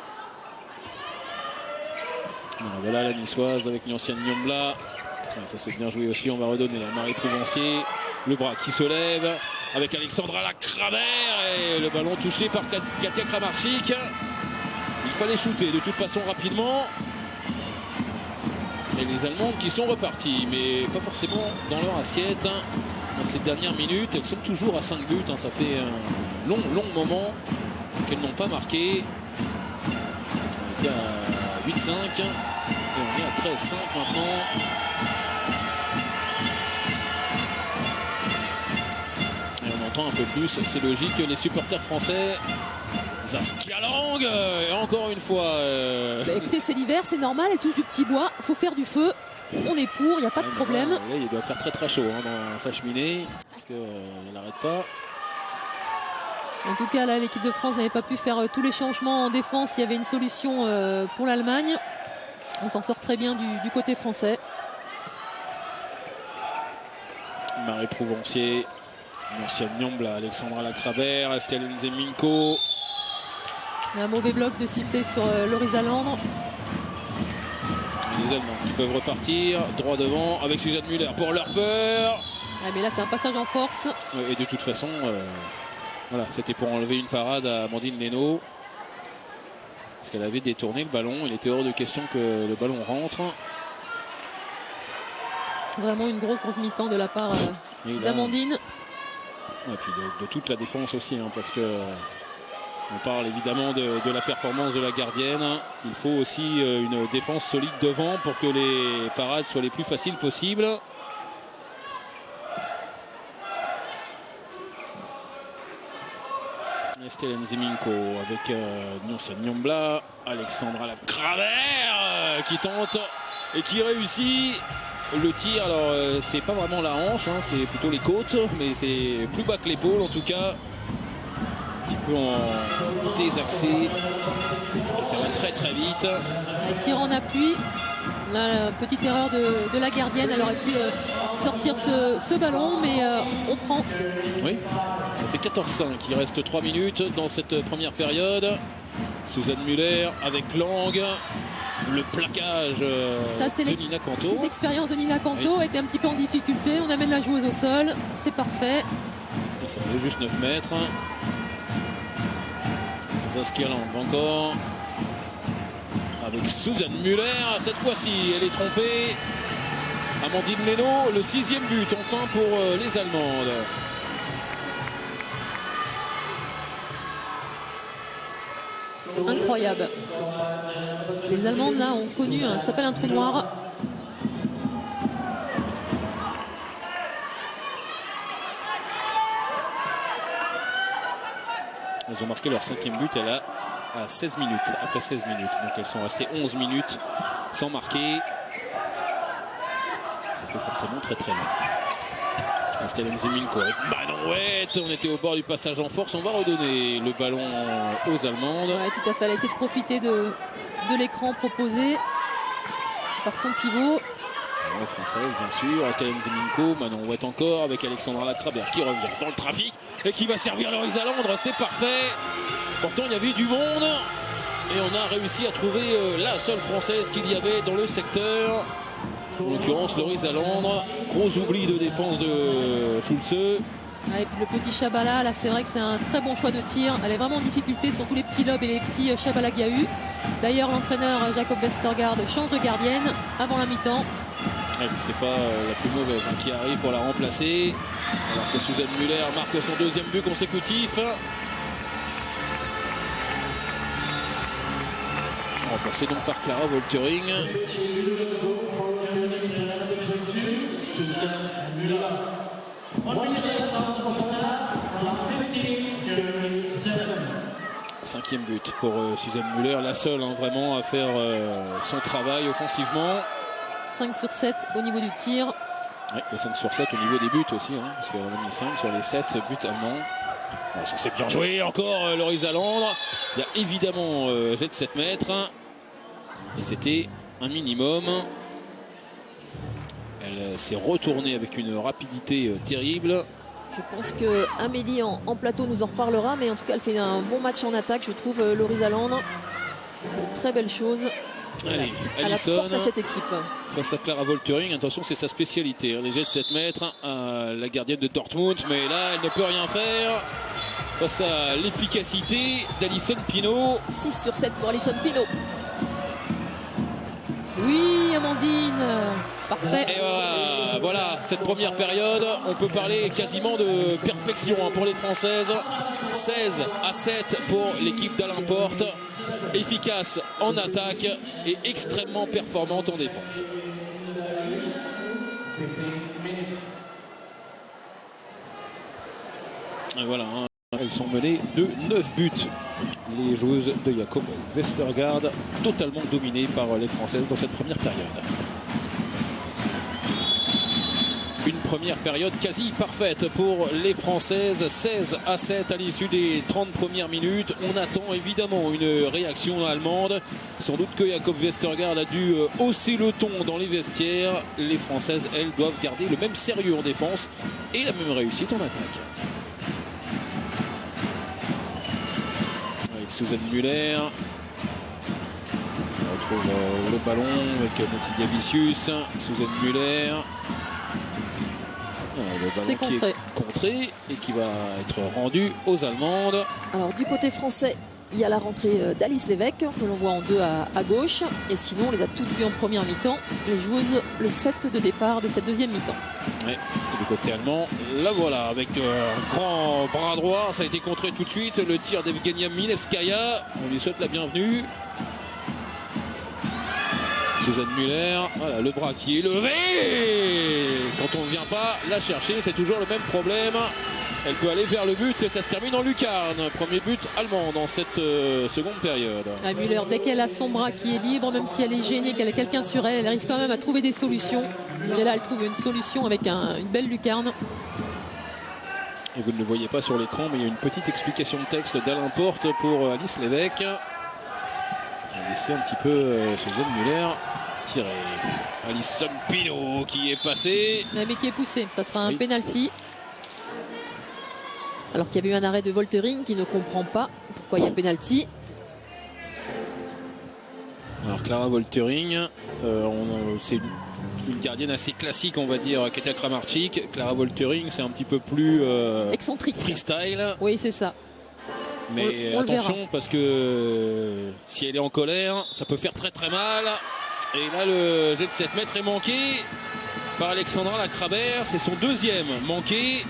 Voilà la niçoise avec Nyoncine Niongla. Ça c'est bien joué aussi, on va redonner à Marie Prouvencier. Le bras qui se lève avec Alexandra Lacravère et le ballon touché par Katia Kramarczyk. Il fallait shooter de toute façon rapidement. Et les Allemandes qui sont reparties, mais pas forcément dans leur assiette. Dans ces dernières minutes, elles sont toujours à 5 buts. Ça fait un long moment qu'elles n'ont pas marqué. On était à 8-5 et on est à 13-5 maintenant. Et on entend un peu plus, c'est logique, les supporters français. Saskia Lang, et encore une fois. Écoutez, c'est l'hiver, c'est normal, elle touche du petit bois, il faut faire du feu. On est pour, il n'y a pas de problème. Là, il doit faire très chaud dans sa cheminée, parce qu'elle n'arrête pas. En tout cas, là, l'équipe de France n'avait pas pu faire tous les changements en défense. Il y avait une solution pour l'Allemagne. On s'en sort très bien du côté français. Marie Prouvencier, Nyoncine Niongla, Alexandra Lacravère, Estelle Nzeminko. Un mauvais bloc de sifflet sur Lorisa Land. Les Allemands qui peuvent repartir droit devant avec Suzanne Muller pour leur peur. Ah, mais là, c'est un passage en force. Et de toute façon, voilà, c'était pour enlever une parade à Amandine Leno. Parce qu'elle avait détourné le ballon. Il était hors de question que le ballon rentre. Vraiment une grosse mi-temps de la part d'Amandine. Et puis de toute la défense aussi, hein, parce que on parle évidemment de la performance de la gardienne. Il faut aussi une défense solide devant pour que les parades soient les plus faciles possibles. Estelle Nzeminko avec Nyoncine Niongla, Alexandra Lacravère qui tente et qui réussit le tir. Alors c'est pas vraiment la hanche, hein, c'est plutôt les côtes, mais c'est plus bas que l'épaule en tout cas. Un petit peu en désaxé. Et ça va très vite. Elle tire en appui. Là, petite erreur de la gardienne. Elle aurait pu sortir ce ballon, mais on prend. Oui, ça fait 14-5. Il reste 3 minutes dans cette première période. Suzanne Muller avec Lang. Le plaquage de Nina Kanto. C'est l'expérience de Nina Kanto. Oui. Était un petit peu en difficulté. On amène la joueuse au sol. C'est parfait. Et ça fait juste 9 mètres. Saskia Lang encore. Avec Suzanne Muller. Cette fois-ci, elle est trompée. Amandine Leno, le 6e but enfin pour les Allemandes. Incroyable. Les Allemandes là ont connu, ça s'appelle un trou noir. Elles ont marqué leur 5e but à 16 minutes, après 16 minutes. Donc elles sont restées 11 minutes sans marquer. Ça fait forcément très très long. Stellen Zeminko avec Manouette. On était au bord du passage en force. On va redonner le ballon aux Allemandes. Ouais, tout à fait. Elle a essayé de profiter de l'écran proposé par son pivot. La française, bien sûr. Stellen Zeminko, Manouette encore avec Alexandra Lacrabert qui revient dans le trafic et qui va servir Loris Allandre. C'est parfait. Pourtant, il y avait du monde et on a réussi à trouver la seule française qu'il y avait dans le secteur. En l'occurrence, Loris Allandre. Gros oubli de défense de Schulze. Et puis le petit Chabala, là c'est vrai que c'est un très bon choix de tir. Elle est vraiment en difficulté sur tous les petits lobes et les petits Chabala qu'il y a eu. D'ailleurs, l'entraîneur Jacob Westergaard change de gardienne avant la mi-temps. C'est pas la plus mauvaise qui arrive pour la remplacer. Alors que Suzanne Müller marque son 2e but consécutif. Remplacé donc par Clara Woltering. Cinquième but pour Suzanne Müller, la seule vraiment à faire son travail offensivement. 5 sur 7 au niveau du tir. Oui, et 5 sur 7 au niveau des buts aussi, parce qu'on a mis 5 sur les 7 buts allemands. Alors, ça c'est bien joué, encore Loris Allandre. Il y a évidemment jet de 7 mètres. Et c'était un minimum. Elle s'est retournée avec une rapidité terrible. Je pense que Amélie en plateau nous en reparlera, mais en tout cas elle fait un bon match en attaque, je trouve, Loris Allandre. De très belle chose. Allez, elle Allison apporte à cette équipe. Face à Clara Woltering, attention, c'est sa spécialité, les jets de 7 mètres, la gardienne de Dortmund, mais là elle ne peut rien faire face à l'efficacité d'Alison Pinault. 6 sur 7 pour Alison Pinault. Oui, Amandine, parfait. Et voilà, cette première période, on peut parler quasiment de perfection pour les Françaises. 16-7 pour l'équipe d'Alain Porte. Efficace en attaque et extrêmement performante en défense. Et voilà, elles sont menées de 9 buts. Les joueuses de Jacob Westergaard, totalement dominées par les Françaises dans cette première période. Une première période quasi parfaite pour les Françaises. 16-7 à l'issue des 30 premières minutes. On attend évidemment une réaction allemande. Sans doute que Jacob Westergaard a dû hausser le ton dans les vestiaires. Les Françaises, elles, doivent garder le même sérieux en défense et la même réussite en attaque. Suzanne Müller. On retrouve le ballon avec Nancy Gavicius. Suzanne Müller. Le ballon qui est contré et qui va être rendu aux Allemandes. Alors du côté français, il y a la rentrée d'Alice Lévesque que l'on voit en 2 à gauche. Et sinon, on les a toutes vues en première mi-temps. Les joueuses, le set de départ de cette deuxième mi-temps. Ouais. Et du côté allemand, la voilà, avec un grand bras droit. Ça a été contré tout de suite. Le tir d'Evgenia Minevskaya. On lui souhaite la bienvenue. Suzanne Müller, voilà, le bras qui est levé. Quand on ne vient pas la chercher, c'est toujours le même problème. Elle peut aller vers le but et ça se termine en lucarne. Premier but allemand dans cette seconde période. La Müller, dès qu'elle a son bras qui est libre, même si elle est gênée, qu'elle a quelqu'un sur elle, elle arrive quand même à trouver des solutions. Et là, elle trouve une solution avec une belle lucarne. Et vous ne le voyez pas sur l'écran, mais il y a une petite explication de texte d'Alain Porte pour Alice Lévesque. On va laisser un petit peu Suzanne Müller tirer. Alison Pinault qui est passée. Mais qui est poussé, ça sera un penalty. Alors qu'il y avait eu un arrêt de Woltering qui ne comprend pas pourquoi il y a penalty. Alors Clara Woltering, c'est une gardienne assez classique, on va dire, Katia Kramarczyk. Clara Woltering, c'est un petit peu plus excentrique, freestyle. Oui, c'est ça. Mais on attention, parce que si elle est en colère, ça peut faire très très mal. Et là, le jet de 7 mètres est manqué par Alexandra Lacrabert. C'est son 2e manqué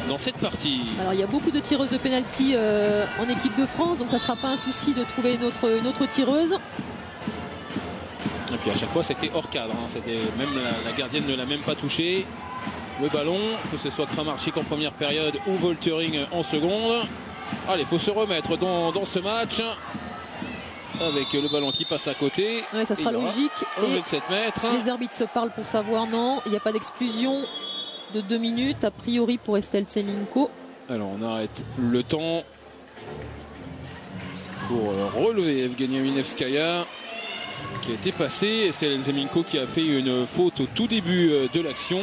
dans cette partie. Alors il y a beaucoup de tireuses de pénalty en équipe de France, donc ça ne sera pas un souci de trouver une autre tireuse. Et puis à chaque fois c'était hors cadre, Même la gardienne ne l'a même pas touché. le ballon, que ce soit Kramarczyk en première période ou Woltering en seconde. Allez, il faut se remettre dans ce match. Avec le ballon qui passe à côté. Ouais, ça sera logique. Un jeu de 7 mètres. Les arbitres se parlent pour savoir, non, il n'y a pas d'exclusion de 2 minutes, a priori pour Estelle Tseminko. Alors on arrête le temps pour relever Evgenia Minevskaya qui a été passée. Estelle Tseminko qui a fait une faute au tout début de l'action.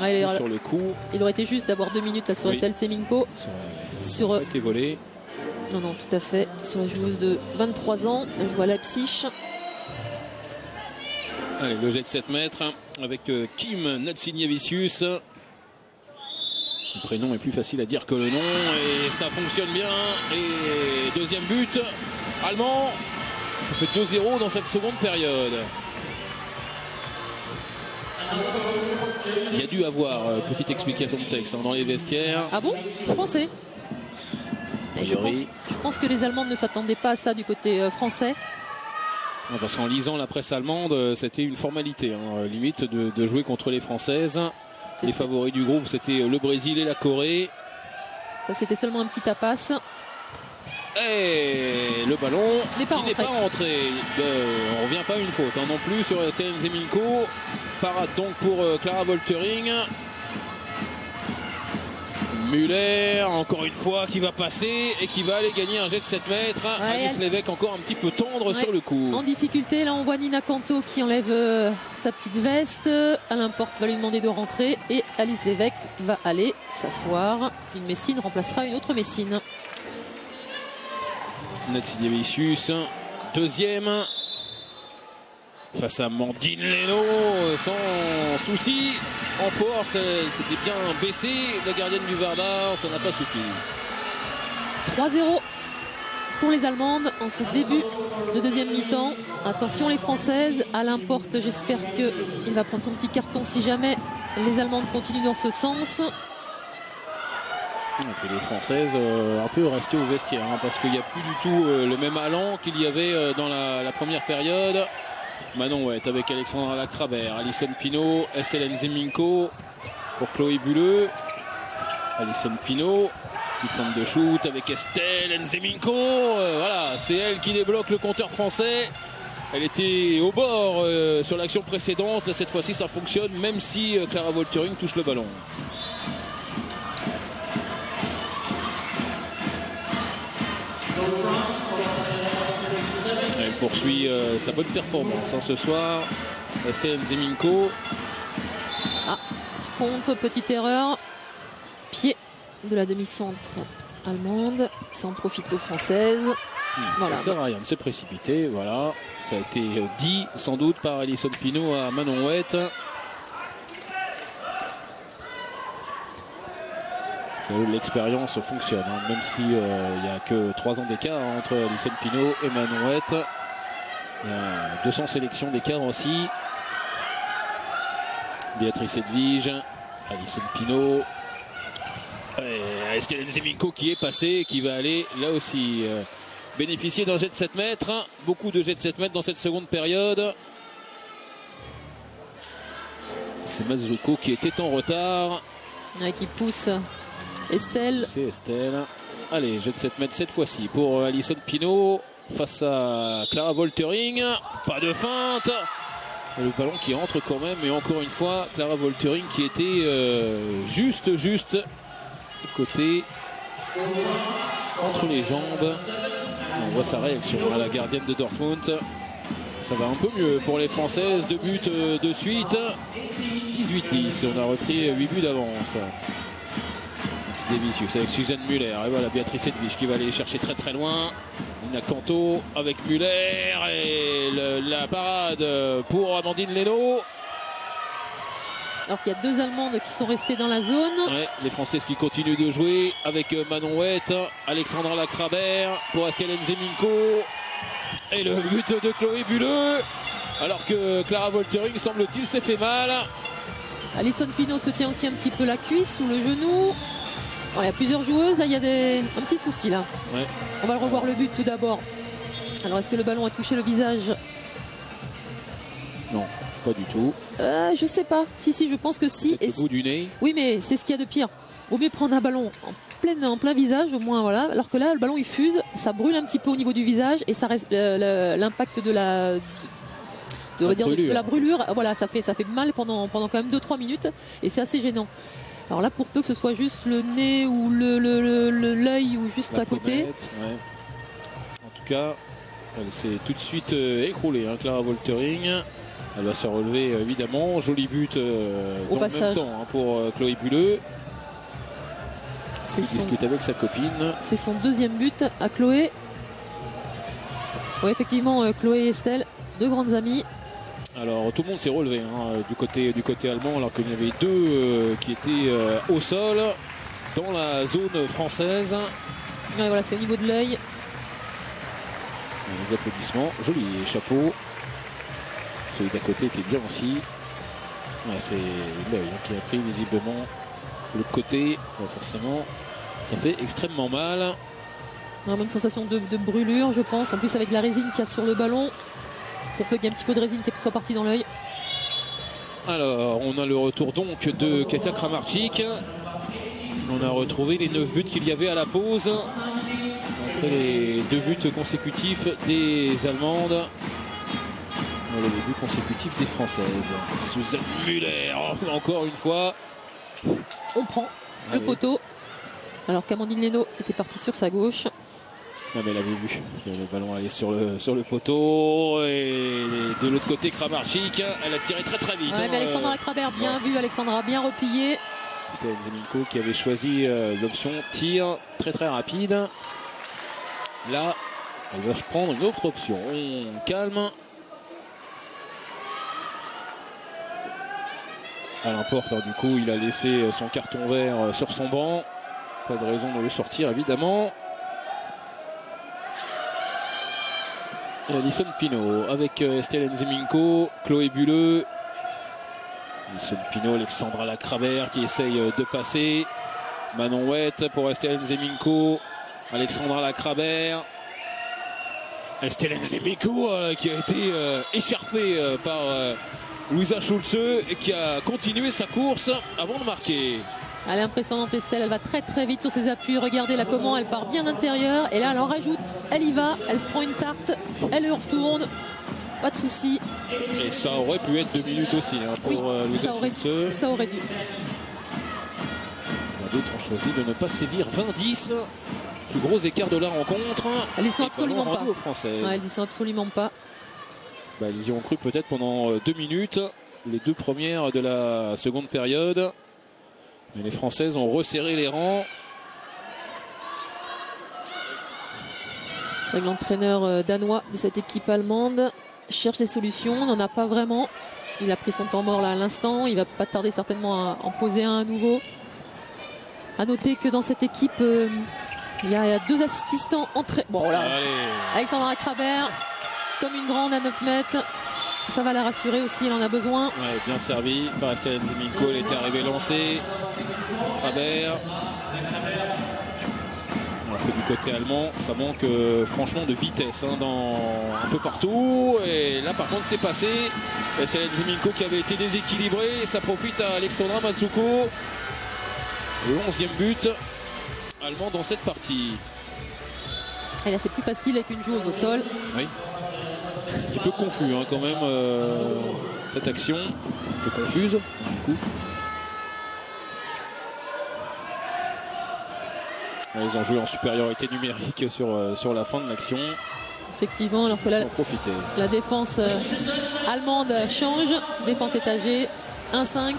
Ouais, sur le coup. Il aurait été juste d'avoir 2 minutes là sur Estelle Tseminko. Ça aurait été volé. Non, non, tout à fait. Sur la joueuse de 23 ans, elle joue à Leipzig. Allez, le jet de 7 mètres avec Kim Natsiniavicius. Le prénom est plus facile à dire que le nom et ça fonctionne bien. Et deuxième but, allemand. Ça fait 2-0 dans cette seconde période. Il y a dû avoir petite explication de texte dans les vestiaires. Ah bon? Vous pensez? Je pense que les Allemandes ne s'attendaient pas à ça du côté français. Non, parce qu'en lisant la presse allemande, c'était une formalité, limite, de jouer contre les Françaises. Les favoris du groupe, c'était le Brésil et la Corée. Ça, c'était seulement un petit tapas. Et le ballon n'est pas rentré. On revient pas une faute non plus sur Estelle Tseminko. Parade donc pour Clara Woltering. Müller, encore une fois, qui va passer et qui va aller gagner un jet de 7 mètres. Ouais, Alice Lévesque encore un petit peu tendre sur le coup. En difficulté, là on voit Nina Canto qui enlève sa petite veste. Alain Porte va lui demander de rentrer et Alice Lévesque va aller s'asseoir. Une Messine remplacera une autre Messine. Natsiniavicius, deuxième. Face à Amandine Leno, sans souci, en force, elle s'était bien baissée, la gardienne du Verdun, ça n'a pas suffi. 3-0 pour les Allemandes en ce début de deuxième mi-temps. Attention les Françaises, Alain Porte, j'espère qu'il va prendre son petit carton si jamais les Allemandes continuent dans ce sens. Et puis les Françaises un peu restées au vestiaire, parce qu'il n'y a plus du tout le même allant qu'il y avait dans la première période. Manon Huet avec Alexandra Lacrabert, Alison Pinault, Estelle Tseminko pour Chloé Bulleux. Alison Pinault, petite forme de shoot avec Estelle Tseminko. Voilà, c'est elle qui débloque le compteur français. Elle était au bord sur l'action précédente. Là, cette fois-ci, ça fonctionne, même si Clara Woltering touche le ballon. Elle poursuit sa bonne performance ce soir. Estelle Tseminko. Ah, par contre, petite erreur. Pied de la demi-centre allemande. Ça en profite aux Françaises. Voilà. Ça sert à rien de se précipiter. Voilà. Ça a été dit sans doute par Alison Pinault à Manon Huet. L'expérience fonctionne, même s'il n'y a que 3 ans d'écart entre Alison Pinault et Manon Huet. Il y a 200 sélections d'écart aussi. Béatrice Edwige, Alison Pinault, Estelle Tseminko qui est passée et qui va aller là aussi bénéficier d'un jet de 7 mètres. Beaucoup de jets de 7 mètres dans cette seconde période. C'est Mazzucco qui était en retard. Qui pousse Estelle. C'est Estelle. Allez, jet de 7 mètres cette fois-ci pour Alison Pinault face à Clara Woltering. Pas de feinte. Le ballon qui entre quand même. Et encore une fois, Clara Woltering qui était juste côté entre les jambes. On voit sa réaction à la gardienne de Dortmund. Ça va un peu mieux pour les Françaises. 2 buts de suite. 18-10. On a repris 8 buts d'avance. C'est vicieux avec Suzanne Müller. Et voilà Béatrice Edwige qui va aller chercher très loin. Nina Canto avec Müller. Et la parade pour Amandine Leno. Alors qu'il y a 2 Allemandes qui sont restées dans la zone. Ouais, les Françaises qui continuent de jouer avec Manon Huet, Alexandra Lacrabert pour Estelle Tseminko. Et le but de Chloé Bulleux. Alors que Clara Woltering, semble-t-il, s'est fait mal. Alison Pinault se tient aussi un petit peu la cuisse ou le genou. Il y a plusieurs joueuses, là il y a un petit souci là. Ouais. On va le revoir le but tout d'abord. Alors est-ce que le ballon a touché le visage? Non. Pas du tout. Je sais pas. Si, je pense que si. Et au bout du nez. Oui, mais c'est ce qu'il y a de pire. Au mieux prendre un ballon en plein visage, au moins, voilà. Alors que là, le ballon il fuse, ça brûle un petit peu au niveau du visage et ça reste l'impact de la brûlure. Voilà, ça fait mal pendant quand même 2-3 minutes et c'est assez gênant. Alors là, pour peu que ce soit juste le nez ou l'œil ou juste à côté. Ouais. En tout cas, elle s'est tout de suite écroulée, hein, Clara Woltering. Elle va se relever évidemment. Joli but au dans passage. le même temps, hein, pour Chloé Bulleux. C'est discute avec sa copine. C'est son deuxième but à Chloé. Oui, effectivement, Chloé et Estelle, deux grandes amies. Alors tout le monde s'est relevé, hein, du côté allemand, alors qu'il y en avait deux qui étaient au sol dans la zone française. Ouais, voilà, c'est au niveau de l'œil. Les applaudissements, joli chapeau. Celui d'à côté était bien aussi. Ouais, c'est l'œil, hein, qui a pris visiblement le côté. Ouais, forcément, ça fait extrêmement mal. Vraiment une sensation de brûlure, je pense. En plus, avec la résine qu'il y a sur le ballon. Pour peu qu'il y ait un petit peu de résine qui soit partie dans l'œil. Alors, on a le retour donc de Katia Kramarczyk. On a retrouvé les 9 buts qu'il y avait à la pause. Après les 2 buts consécutifs des Allemandes. Les buts consécutifs des Françaises. Suzanne Müller, encore une fois. On prend le poteau. Alors qu'Amandine Leno était partie sur sa gauche. Non, mais elle avait vu le ballon aller sur le poteau. Et de l'autre côté, Kramarczyk, elle a tiré très vite. Ouais, mais Alexandra Crabère, bien vu. Alexandra, bien repliée. C'était Zeminko qui avait choisi l'option tir très rapide. Là, elle va se prendre une autre option. On calme. Alain Porte, du coup, il a laissé son carton vert sur son banc. Pas de raison de le sortir, évidemment. Et Alison Pinault avec Estelle Zeminko, Chloé Bulleux. Alison Pinault, Alexandra Lacrabert qui essaye de passer. Manon Huet pour Estelle Zeminko. Alexandra Lacrabert. Estelle Zeminko qui a été écharpée par Louisa Schulze et qui a continué sa course avant de marquer. Elle est impressionnante, Estelle, elle va très vite sur ses appuis. Regardez là comment elle part bien d'intérieur. Et là elle en rajoute, elle y va, elle se prend une tarte, elle le retourne, pas de souci. Et ça aurait pu être 2 minutes aussi, hein, pour Louisa Schulze. Ça aurait dû. D'autres ont choisi de ne pas sévir 20-10. Plus gros écart de la rencontre. Elles y sont absolument pas. Ouais, elles y sont absolument pas. Bah, elles y ont cru peut-être pendant 2 minutes, les 2 premières de la seconde période. Mais les Françaises ont resserré les rangs. L'entraîneur danois de cette équipe allemande cherche des solutions, on n'en a pas vraiment. Il a pris son temps mort là à l'instant, il va pas tarder certainement à en poser un à nouveau. À noter que dans cette équipe, il y a 2 assistants entrés. Bon voilà, Alexandra Crabert, comme une grande à 9 mètres. Ça va la rassurer aussi, elle en a besoin. Ouais, bien servi par Estelle Zeminko, elle était arrivée lancée. Crabert. Alors que du côté allemand, ça manque franchement de vitesse, hein, un peu partout. Et là par contre c'est passé. Estelle Zeminko qui avait été déséquilibrée. Ça profite à Alexandra Matsuko. Le 11e but allemand dans cette partie. Et là c'est plus facile avec une joueuse au sol. Oui. Un petit peu confus, hein, quand même, cette action. Un peu confuse, du coup. Ils ont joué en supériorité numérique sur la fin de l'action. Effectivement, alors que la défense allemande change. Défense étagée, 1-5.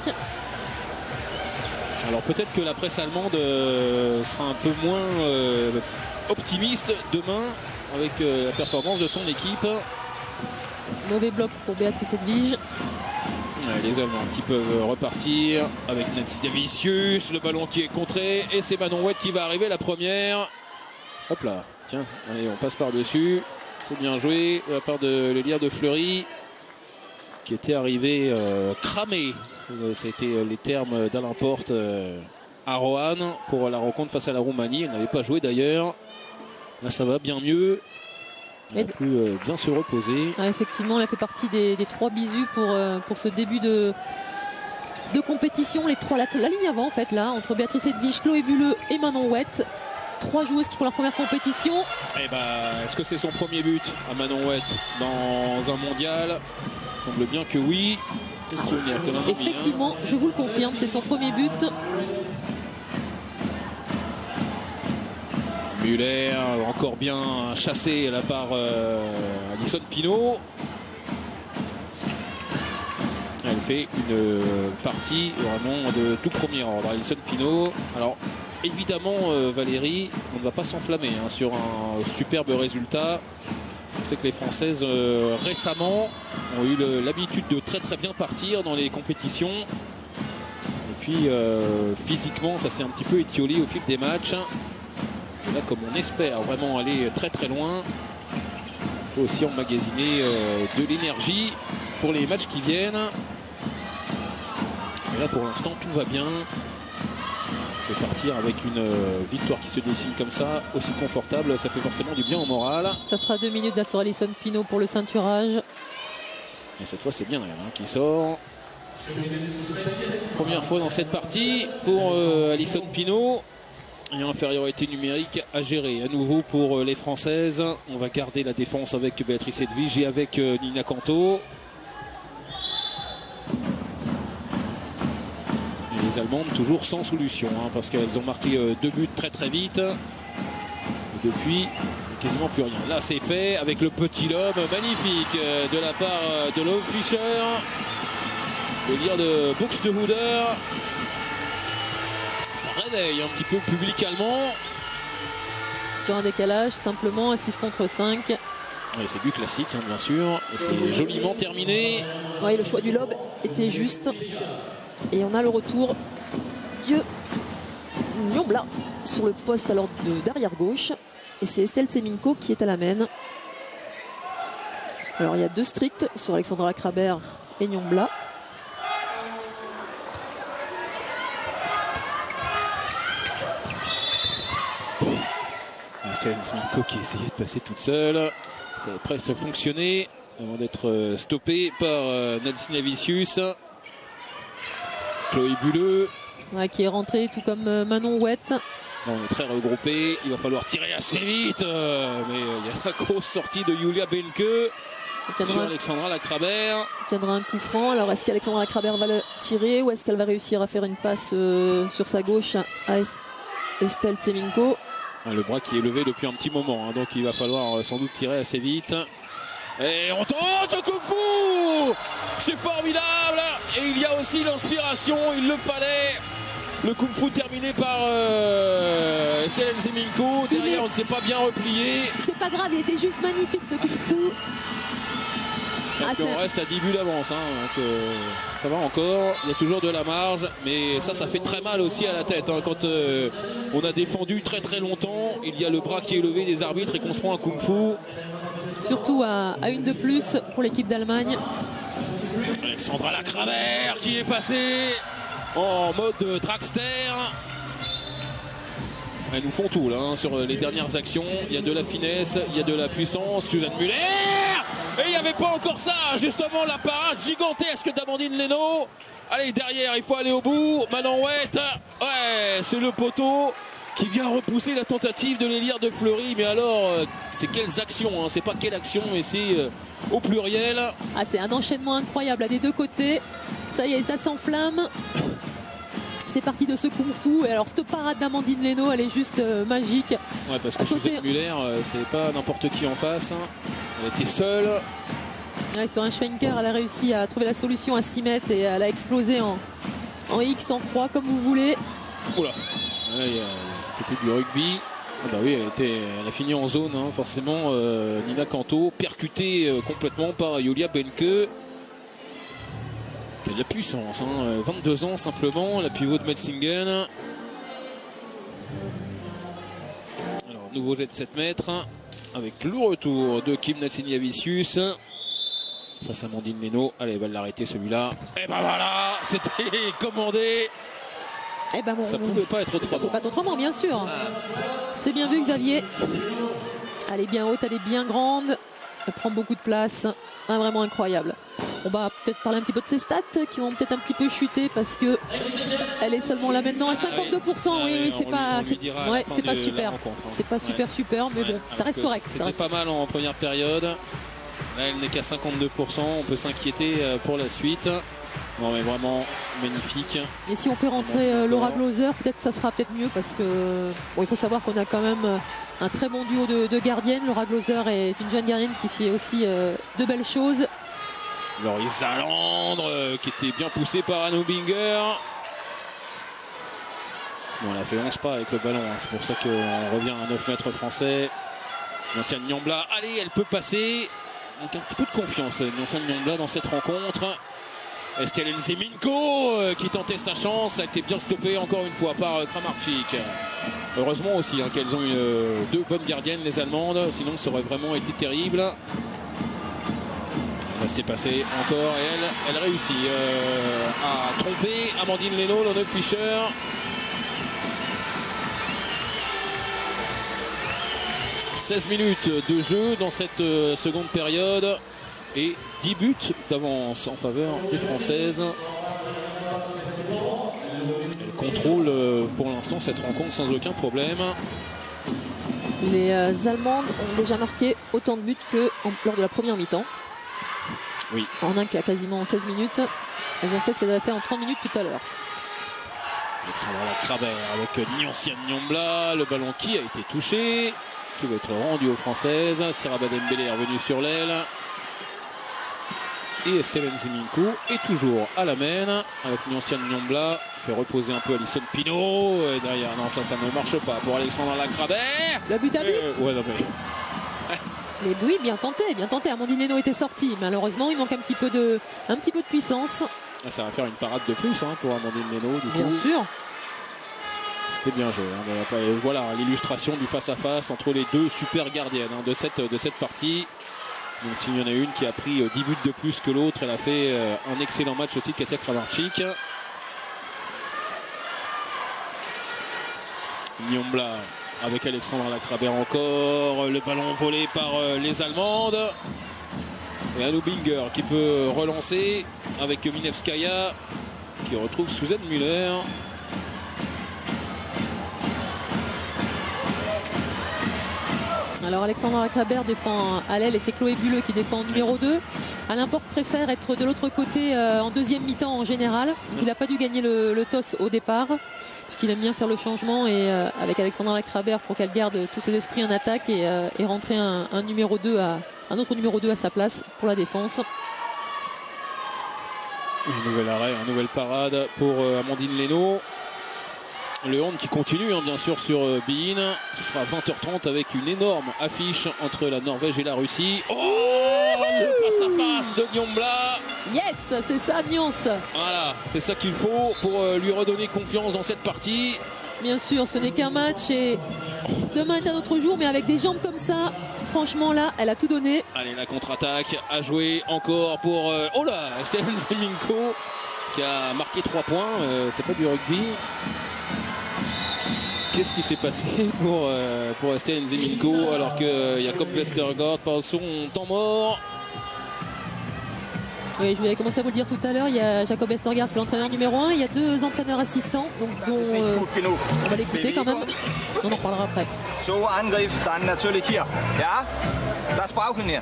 Alors peut-être que la presse allemande sera un peu moins optimiste demain avec la performance de son équipe. Mauvais bloc pour Béatrice Edwige. Les Allemands qui peuvent repartir avec Nancy Davicius, le ballon qui est contré et c'est Manon Huet qui va arriver la première. Hop là, tiens, allez, on passe par-dessus. C'est bien joué de la part de Lélia de Fleury qui était arrivé cramé. C'était les termes d'Alain Porte à Roanne pour la rencontre face à la Roumanie. Elle n'avait pas joué d'ailleurs. Là ça va bien mieux. Elle a pu bien se reposer. Effectivement, elle a fait partie des 3 bisous pour ce début de compétition. La ligne avant, en fait, là, entre Béatrice Edwige, Chloé Bulleux et Manon Wett. 3 joueuses qui font leur première compétition. Est-ce que c'est son premier but à Manon Wett dans un mondial? Il semble bien que oui. Effectivement, je vous le confirme, c'est son premier but. Muller, encore bien chassé à la part Alison Pinault. Elle fait une partie vraiment de tout premier ordre. Alison Pinault. Alors, évidemment, Valérie, on ne va pas s'enflammer sur un superbe résultat. On sait que les Françaises, récemment, ont eu l'habitude de très très bien partir dans les compétitions. Et puis, physiquement, ça s'est un petit peu étiolé au fil des matchs. Et là, comme on espère vraiment aller très très loin, il faut aussi emmagasiner de l'énergie pour les matchs qui viennent. Et là, pour l'instant, tout va bien. De partir avec une victoire qui se dessine comme ça, aussi confortable, ça fait forcément du bien au moral. Ça sera 2 minutes là sur Alison Pinault pour le ceinturage. Et cette fois, c'est bien elle qui sort. Première fois dans cette partie pour Alison Pinault. Et infériorité numérique à gérer à nouveau pour les Françaises. On va garder la défense avec Béatrice Edwige et avec Nina Canto. Et les Allemandes toujours sans solution parce qu'elles ont marqué 2 buts très très vite. Et depuis, quasiment plus rien. Là c'est fait avec le petit lob magnifique de la part de Lob Fischer. Le tir de Buxtehude. Ça réveille un petit peu le public allemand. Sur un décalage, simplement à 6 contre 5. C'est du classique, bien sûr. Et c'est joliment terminé. Oui, le choix du lob était juste. Et on a le retour de Nyombla sur le poste alors d'arrière gauche. Et c'est Estelle Tseminko qui est à la main. Alors il y a 2 stricts sur Alexandra Krabert et Nyombla. Tseminko qui essayait de passer toute seule. Ça a presque fonctionné avant d'être stoppé par Nadine Avicius. Chloé Bulleux. Qui est rentré tout comme Manon Wett. On est très regroupés. Il va falloir tirer assez vite. Mais il y a la grosse sortie de Julia Benke sur Alexandra Lacrabert. Il tiendra un coup franc. Alors est-ce qu'Alexandra Lacrabert va le tirer ou est-ce qu'elle va réussir à faire une passe sur sa gauche à Estelle Tseminko? Le bras qui est levé depuis un petit moment, donc il va falloir sans doute tirer assez vite. Et on tente le Kung Fu. C'est formidable. Et il y a aussi l'inspiration, il le fallait. Le Kung Fu terminé par Estelle Tseminko. Derrière, on ne s'est pas bien replié. C'est pas grave, il était juste magnifique ce Kung Fu. On reste à 10 buts d'avance, donc ça va encore, il y a toujours de la marge, mais ça fait très mal aussi à la tête. Quand on a défendu très très longtemps, il y a le bras qui est levé des arbitres et qu'on se prend un kung-fu. Surtout à une de plus pour l'équipe d'Allemagne. Alexandra Lacrabert qui est passée en mode dragster. Elles nous font tout là, sur les dernières actions. Il y a de la finesse, il y a de la puissance. Suzanne Muller. Et il n'y avait pas encore ça, justement, la parade gigantesque d'Amandine Leno. Allez, derrière, il faut aller au bout. Manon Wett, c'est le poteau qui vient repousser la tentative de l'élire de Fleury. Mais alors, c'est quelles actions, c'est pas quelle action, mais c'est au pluriel. C'est un enchaînement incroyable des 2 côtés. Ça y est, ça s'enflamme. C'est parti de ce kung-fu. Et alors, cette parade d'Amandine Leno, elle est juste magique. Ouais, parce que Suzanne Muller, c'est pas n'importe qui en face. Elle était seule. Sur un Schwenker, elle a réussi à trouver la solution à 6 mètres et elle a explosé en X, en croix, comme vous voulez. Oula, c'était du rugby. Oui, elle a fini en zone, forcément. Nina Canto, percutée complètement par Julia Benke. Il y a de la puissance, 22 ans simplement, la pivot de Metzingen. Alors, nouveau jet de 7 mètres, avec le retour de Kim Natsini-Avicius. Face à Amandine Leno. Allez, elle va l'arrêter celui-là. Et voilà, c'était commandé. Ça pouvait pas être autrement. Ça pouvait pas être autrement, bien sûr. C'est bien vu, Xavier. Elle est bien haute, elle est bien grande. Elle prend beaucoup de place. Vraiment incroyable. On va peut-être parler un petit peu de ses stats qui vont peut-être un petit peu chuter parce que elle est seulement là maintenant à 52%. Oui, c'est pas super. C'est pas super, mais bon, ça reste correct. C'était pas mal en première période. Là, elle n'est qu'à 52%. On peut s'inquiéter pour la suite. Non, mais vraiment magnifique. Et si on fait rentrer Laura Glauser, peut-être que ça sera peut-être mieux parce que il faut savoir qu'on a quand même un très bon duo de gardiennes. Laura Glauser est une jeune gardienne qui fait aussi de belles choses. Laurie Zalandre qui était bien poussée par Anne Binger. Bon, elle a fait 11 pas avec le ballon. C'est pour ça qu'on revient à 9 mètres français. L'ancienne Niambla, allez, elle peut passer. Donc un petit peu de confiance, l'ancienne Niambla dans cette rencontre. Estelle Nzeminko qui tentait sa chance, ça a été bien stoppé encore une fois par Kramarczyk. Heureusement aussi qu'elles ont eu 2 bonnes gardiennes, les Allemandes, sinon ça aurait vraiment été terrible. Ça s'est passé encore et elle réussit à tromper Amandine Leno, Lone Fischer. « 16 minutes de jeu dans cette seconde période et 10 buts d'avance en faveur des Françaises. Elle contrôle pour l'instant cette rencontre sans aucun problème. Les Allemandes ont déjà marqué autant de buts que lors de la première mi-temps. Oui. En un cas quasiment 16 minutes. Elles ont fait ce qu'elles avaient fait en 30 minutes tout à l'heure. Alexandra Lacrabert avec Nyoncian Niambla. Le ballon qui a été touché, qui va être rendu aux Françaises. Seraba Dembélé est revenu sur l'aile. Et Estelle Nzeminko est toujours à la main avec Nyoncian Niambla. Fait reposer un peu Alison Pinault. Et derrière, non, ça ne marche pas pour Alexandra Lacrabert. Le but à but. Ouais, non, mais... Mais oui, bien tenté. Amandine Leno était sortie. Malheureusement, il manque un petit peu de puissance. Ça va faire une parade de plus pour Amandine Leno. Bien sûr. C'était bien joué. Et voilà l'illustration du face-à-face entre les 2 super gardiennes de cette partie. Donc s'il y en a une qui a pris 10 buts de plus que l'autre, elle a fait un excellent match aussi, Katia Kramarczyk. Niambla avec Alexandra Lacrabert encore. Le ballon volé par les Allemandes. Et Anne Binger qui peut relancer avec Minevskaya qui retrouve Suzanne Müller. Alors Alexandra Lacrabert défend à l'aile et c'est Chloé Bulleux qui défend en numéro 2. Alain Porte préfère être de l'autre côté en deuxième mi-temps en général. Il n'a pas dû gagner le toss au départ parce qu'il aime bien faire le changement et avec Alexandra Lacrabert pour qu'elle garde tous ses esprits en attaque et rentrer un numéro 2 un autre numéro 2 à sa place pour la défense. Un nouvel arrêt, une nouvelle parade pour Amandine Leno. Le hand qui continue bien sûr sur Bein. Ce sera 20h30 avec une énorme affiche entre la Norvège et la Russie. Oh, le face-à-face de Niambla. Yes, c'est ça, Nyons. Voilà, c'est ça qu'il faut pour lui redonner confiance dans cette partie. Bien sûr, ce n'est qu'un match et demain est un autre jour, mais avec des jambes comme ça, franchement là, elle a tout donné. Allez, la contre-attaque à jouer encore pour Estelle Nzeminko qui a marqué 3 points. C'est pas du rugby. Qu'est-ce qui s'est passé pour Estelle Nzeminko alors que Jakob Vestergaard parle son temps mort? Oui, je voulais commencer à vous le dire tout à l'heure. Il y a Jakob Vestergaard, c'est l'entraîneur numéro 1. Il y a 2 entraîneurs assistants, donc dont on va l'écouter quand même. On en reparlera après. So Angriff dann natürlich hier. Ja, das brauchen wir.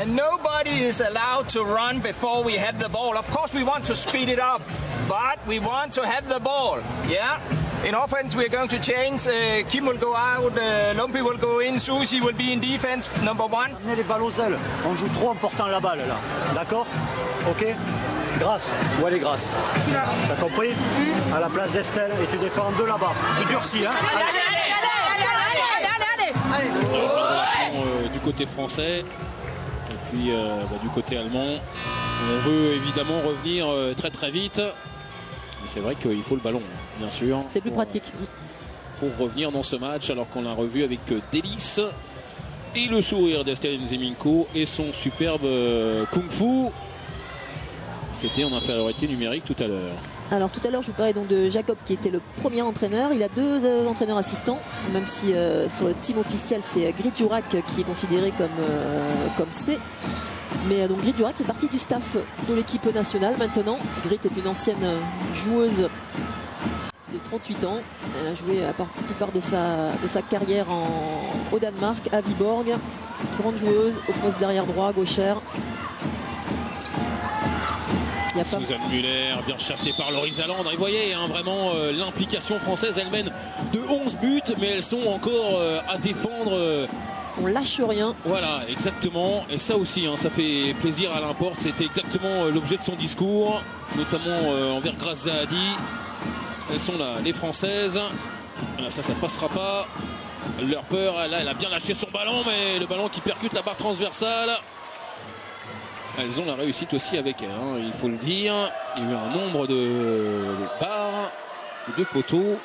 And nobody is allowed to run before we have the ball. Of course we want to speed it up, but we want to have the ball. Yeah. In offense, we're going to change. Kim will go out, Lumpy will go in, Susie will be in defense, number 1. Amenez les balles aux ailes. On joue trop en portant la balle là. D'accord? Ok? Grâce. Où elle est Grâce? T'as compris? À la place d'Estelle et tu défends de là-bas. Tu durcis, hein? Du côté français et puis du côté allemand. On veut évidemment revenir très très vite. Mais c'est vrai qu'il faut le ballon, bien sûr. C'est plus pratique. Pour revenir dans ce match, alors qu'on l'a revu avec délice. Et le sourire d'Estelle Nzeminko et son superbe kung-fu. C'était en infériorité numérique tout à l'heure. Alors tout à l'heure je vous parlais donc de Jacob qui était le premier entraîneur. Il a 2 entraîneurs assistants, même si sur le team officiel c'est Grit Jurak qui est considéré comme C. Mais donc Grit Jurak fait partie du staff de l'équipe nationale maintenant. Grit est une ancienne joueuse de 38 ans. Elle a joué la plupart de sa carrière au Danemark, à Viborg. Grande joueuse au poste d'arrière droit, gauchère. Suzanne Muller, bien chassée par Loris Aland. Et vous voyez vraiment l'implication française. Elle mène de 11 buts, mais elles sont encore à défendre. On lâche rien. Voilà, exactement. Et ça aussi, ça fait plaisir à l'importe. C'était exactement l'objet de son discours, notamment envers Grace Zahadi. Elles sont là, les Françaises. Là, ça ne passera pas. Leur peur, là, elle a bien lâché son ballon, mais le ballon qui percute la barre transversale. Elles ont la réussite aussi avec elle, il faut le dire. Il y a eu un nombre de barres, de poteaux.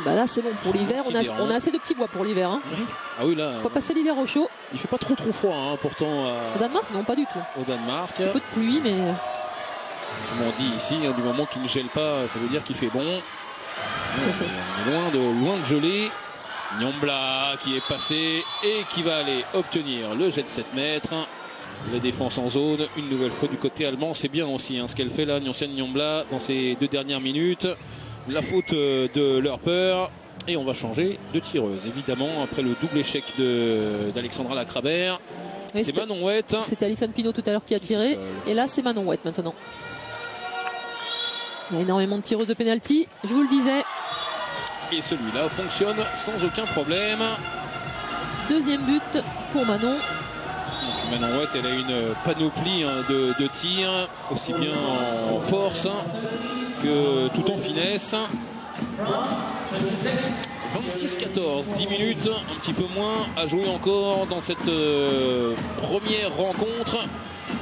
Bah là c'est bon pour l'hiver, on a assez de petits bois pour l'hiver. Oui. Ah oui, là. On va passer l'hiver au chaud. Il fait pas trop froid pourtant. Au Danemark, non, pas du tout. Au Danemark. Un peu de pluie, mais. Comme on dit ici, du moment qu'il ne gèle pas, ça veut dire qu'il fait bon. On est loin de geler. Nyombla qui est passé et qui va aller obtenir le jet de 7 mètres. La défense en zone, une nouvelle fois du côté allemand. C'est bien aussi ce qu'elle fait là, Nyonsen Nyombla, dans ces 2 dernières minutes. La faute de Lerper. Et on va changer de tireuse, évidemment, après le double échec d'Alexandra Lacrabert. Oui, c'est Manon Wett. C'était Alison Pinault tout à l'heure qui a tiré. Et là, c'est Manon Wett maintenant. Il y a énormément de tireuses de pénalty, je vous le disais. Et celui-là fonctionne sans aucun problème. 2e but pour Manon. Manon Wett, elle a une panoplie de tirs, aussi bien en force que tout en finesse. 26-14, 10 minutes, un petit peu moins à jouer encore dans cette première rencontre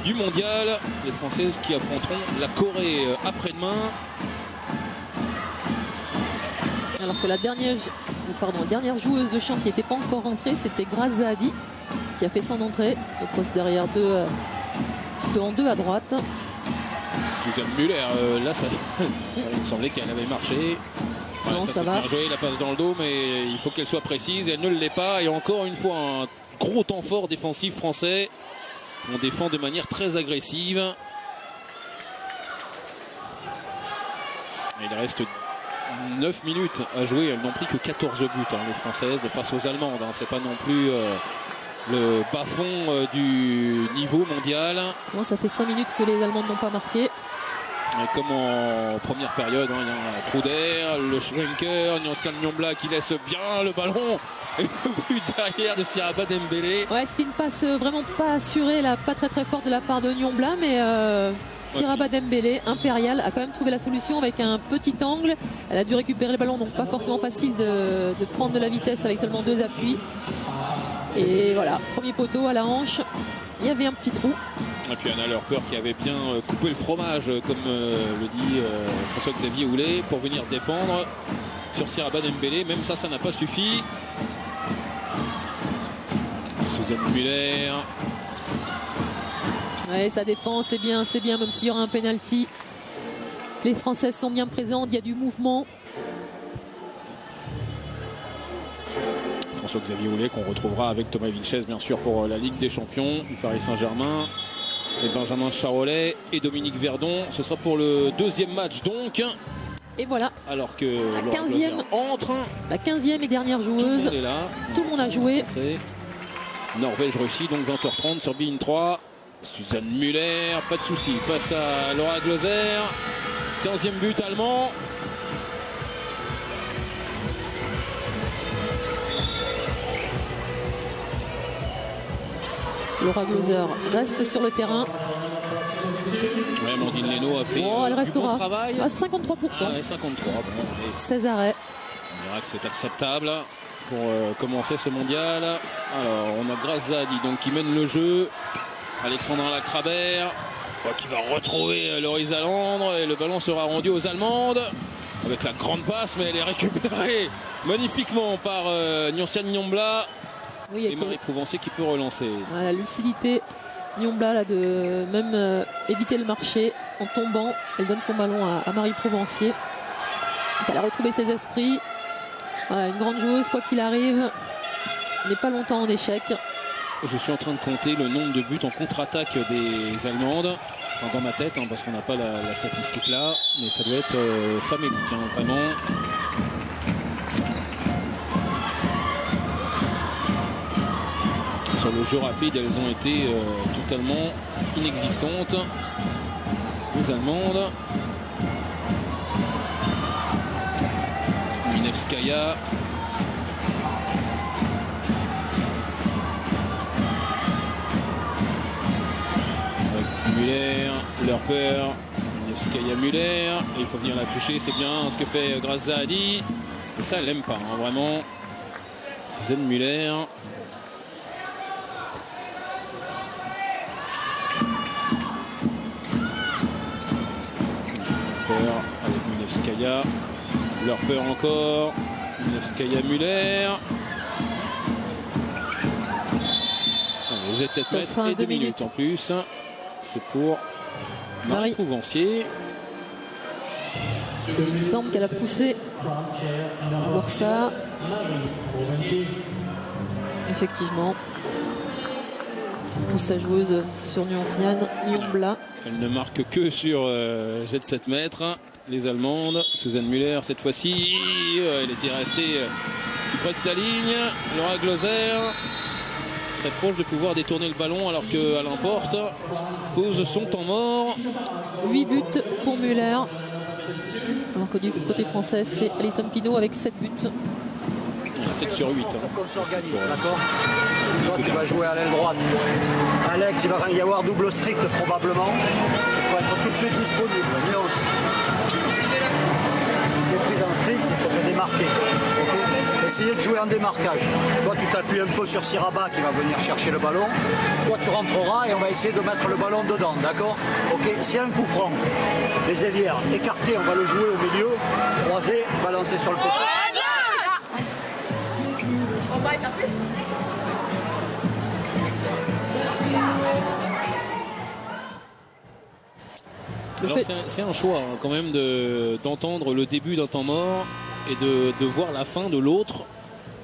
du mondial. Les Françaises qui affronteront la Corée après-demain. Alors que la dernière joueuse de champ qui n'était pas encore rentrée, c'était Grace Zahadi qui a fait son entrée au poste derrière 2 en 2 à droite. Suzanne Muller, là ça il me semblait qu'elle avait marché. Voilà, non, ça va. Bien joué, la passe dans le dos, mais il faut qu'elle soit précise. Elle ne l'est pas. Et encore une fois, un gros temps fort défensif français. On défend de manière très agressive. Il reste 9 minutes à jouer. Elles n'ont pris que 14 buts, les Françaises, face aux Allemandes. C'est pas non plus le bas-fond du niveau mondial. Non, ça fait 5 minutes que les Allemandes n'ont pas marqué. Et comme en première période, il y a un trou d'air, le Schwenker, Nyonsen Nyombla qui laisse bien le ballon. Et le but derrière de Siraba Dembélé. Ouais, c'était une passe vraiment pas assurée, là, pas très forte de la part de Nyombla, mais Siraba Dembélé, impérial, a quand même trouvé la solution avec un petit angle. Elle a dû récupérer le ballon, donc pas forcément facile de prendre de la vitesse avec seulement 2 appuis. Et voilà, premier poteau à la hanche, il y avait un petit trou. Et puis Anna Lerper qui avait bien coupé le fromage, comme le dit François-Xavier Houlet, pour venir défendre sur Siraba Dembélé. Même ça n'a pas suffi. Suzanne Muller. Ouais, ça défend, c'est bien, même s'il y aura un penalty. Les Françaises sont bien présentes, il y a du mouvement. François-Xavier Houlet qu'on retrouvera avec Thomas Vilches bien sûr pour la Ligue des Champions du Paris Saint-Germain. Et Benjamin Charolais et Dominique Verdon. Ce sera pour le 2e match donc. Et voilà. Alors que la 15e entre. La 15e et dernière joueuse. Tout le monde est là. Tout le monde a joué. Norvège-Russie, donc 20h30 sur Bein 3. Suzanne Muller, pas de souci face à Laura Gloser. 15e but allemand. Laura Gloser reste sur le terrain. Ouais, Amandine Leno a fait elle restera. Bon travail. À 53%. Ah ouais, 53. Bon, 16 arrêts. On dira que c'est acceptable pour commencer ce mondial. Alors, on a Grace Zahadi donc qui mène le jeu. Alexandra Lacrabert qui va retrouver Loris Aland et le ballon sera rendu aux Allemandes avec la grande passe, mais elle est récupérée magnifiquement par Nyonsen Nyombla. Oui, et Marie Prouvencier qui peut relancer. La lucidité Nyombla là, de même éviter le marché en tombant. Elle donne son ballon à Marie Provencier. Donc elle a retrouvé ses esprits. Voilà, une grande joueuse, quoi qu'il arrive. N'est pas longtemps en échec. Je suis en train de compter le nombre de buts en contre-attaque des Allemandes. Enfin, dans ma tête, parce qu'on n'a pas la statistique là. Mais ça doit être famélique, vraiment. Sur le jeu rapide, elles ont été totalement inexistantes. Les Allemandes. Minevskaya. Muller, Lerper, Minevskaya Muller. Et il faut venir la toucher, c'est bien ce que fait Grace Zahadi. Et ça, elle l'aime pas, vraiment. Suzanne Muller. Avec Minevskaya, Lerper encore, Minevskaya Muller. Vous êtes 7 mètres et 2 minutes en plus. C'est pour Marie Provencier. Il me semble qu'elle a poussé. On va voir ça. Effectivement. Pousse sa joueuse sur Nyon-Bla. Elle ne marque que sur jet 7 mètres. Les Allemandes. Suzanne Muller cette fois-ci. Elle était restée près de sa ligne. Laura Gloser. Très proche de pouvoir détourner le ballon alors qu'Alain Porte pose son temps mort. 8 buts pour Muller. Alors que du côté français, c'est Alison Pinault avec 7 buts. 7 sur 8. On s'organise, d'accord. Toi, tu vas jouer à l'aile droite. Alex, il va y avoir double strict probablement. Il faut être tout de suite disponible. Nuance. Tu es prise en strict, il faut te démarquer. Okay. Essayez de jouer en démarquage. Toi, tu t'appuies un peu sur Siraba qui va venir chercher le ballon. Toi, tu rentreras et on va essayer de mettre le ballon dedans, d'accord. Ok. S'il y a un coup franc, les ailières écartées, on va le jouer au milieu, croisé, balancé sur le côté. Alors c'est un choix quand même d'entendre le début d'un temps mort et de voir la fin de l'autre.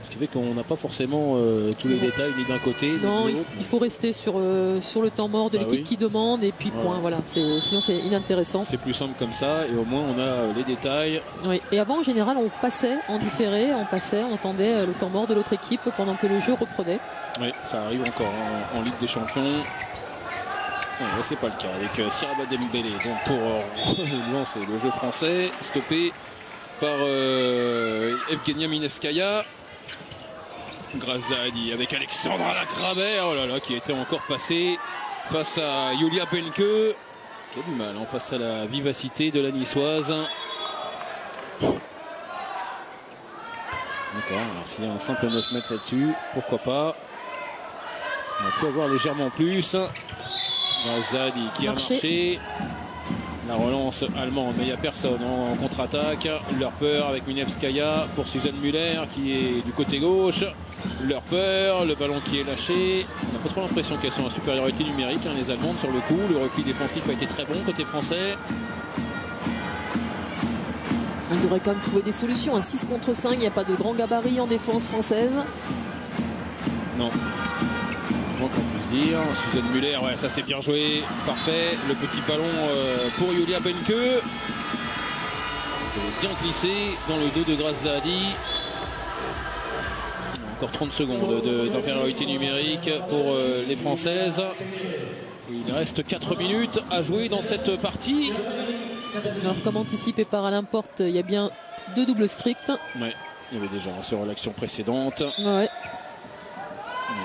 Ce qui fait qu'on n'a pas forcément tous les détails ni d'un côté. Non, il faut rester sur le temps mort de l'équipe qui demande et puis point. Voilà. Sinon c'est inintéressant. C'est plus simple comme ça et au moins on a les détails. Oui. Et avant en général on passait en différé, on entendait le temps mort de l'autre équipe pendant que le jeu reprenait. Oui, ça arrive encore en Ligue des Champions. Ouais, c'est pas le cas avec Siraba Dembélé donc pour lancer le jeu français stoppé par Evgenia Minevskaya. Grace Zahadi avec Alexandra Lacrabert, oh là là, qui était encore passée face à Julia Benke qui a du mal face à la vivacité de la niçoise. D'accord, alors s'il y a un simple 9 mètres là-dessus, pourquoi pas. On peut avoir légèrement plus. Zahadi qui a marché. La relance allemande, mais il n'y a personne en contre-attaque. Lerper avec Minevskaya pour Suzanne Muller qui est du côté gauche. Lerper, le ballon qui est lâché. On n'a pas trop l'impression qu'elles sont en supériorité numérique, les Allemandes sur le coup. Le repli défensif a été très bon côté français. On devrait quand même trouver des solutions. Un 6 contre 5, il n'y a pas de grand gabarit en défense française. Non. Qu'on puisse dire. Suzanne Muller, ouais, ça c'est bien joué, parfait. Le petit ballon pour Julia Benke. Bien glissé dans le dos de Grace Zahadi. Encore 30 secondes d'infériorité numérique pour les Françaises. Il reste 4 minutes à jouer dans cette partie. Alors, comme anticipé par Alain Porte, il y a bien 2 doubles stricts. Ouais, il y avait déjà sur l'action précédente. Ouais.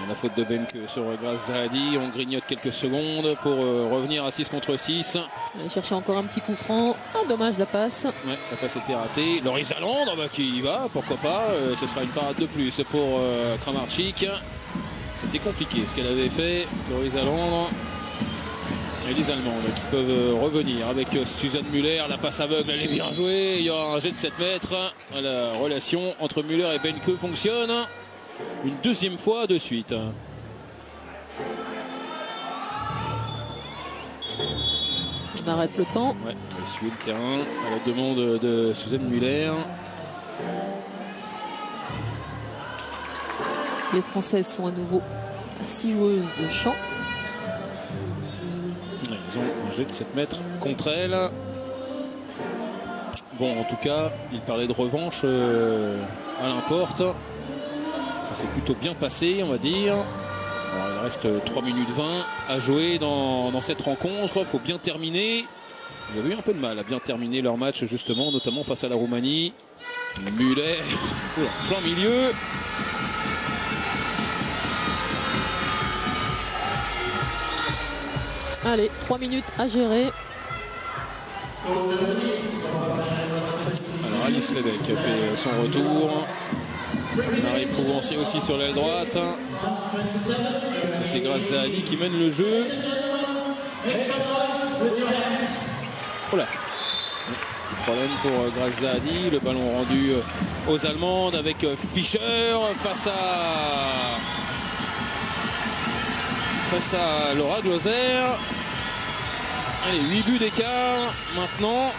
La faute de Benke sur Grace Zahadi. On grignote quelques secondes pour revenir à 6 contre 6. Aller chercher encore un petit coup franc. Ah, dommage la passe. Ouais, la passe était ratée. Loris Alland qui y va, pourquoi pas. Ce sera une parade de plus pour Kramarczyk. C'était compliqué ce qu'elle avait fait, Loris Alland. Et les Allemandes qui peuvent revenir avec Suzanne Muller. La passe aveugle, elle est bien jouée. Il y aura un jet de 7 mètres. La relation entre Muller et Benke fonctionne. Une deuxième fois de suite. On arrête le temps. Ouais, on va essuyer le terrain à la demande de Suzanne Muller. Les Françaises sont à nouveau 6 joueuses de champ. Ils ont un jet de 7 mètres contre elle. Bon, en tout cas, il parlait de revanche à l'importe. Ça s'est plutôt bien passé, on va dire. Alors, il reste 3 minutes 20 à jouer dans cette rencontre. Il faut bien terminer. Ils avaient eu un peu de mal à bien terminer leur match, justement, notamment face à la Roumanie. Muller, plein milieu. Allez, 3 minutes à gérer. Alors Alice Lévesque a fait son retour. Marie Prouvencier aussi sur l'aile droite. C'est Graziani qui mène le jeu. Oh là. Problème pour Graziani. Le ballon rendu aux Allemandes avec Fischer face à Laura Gloser. Allez, 8 buts d'écart maintenant.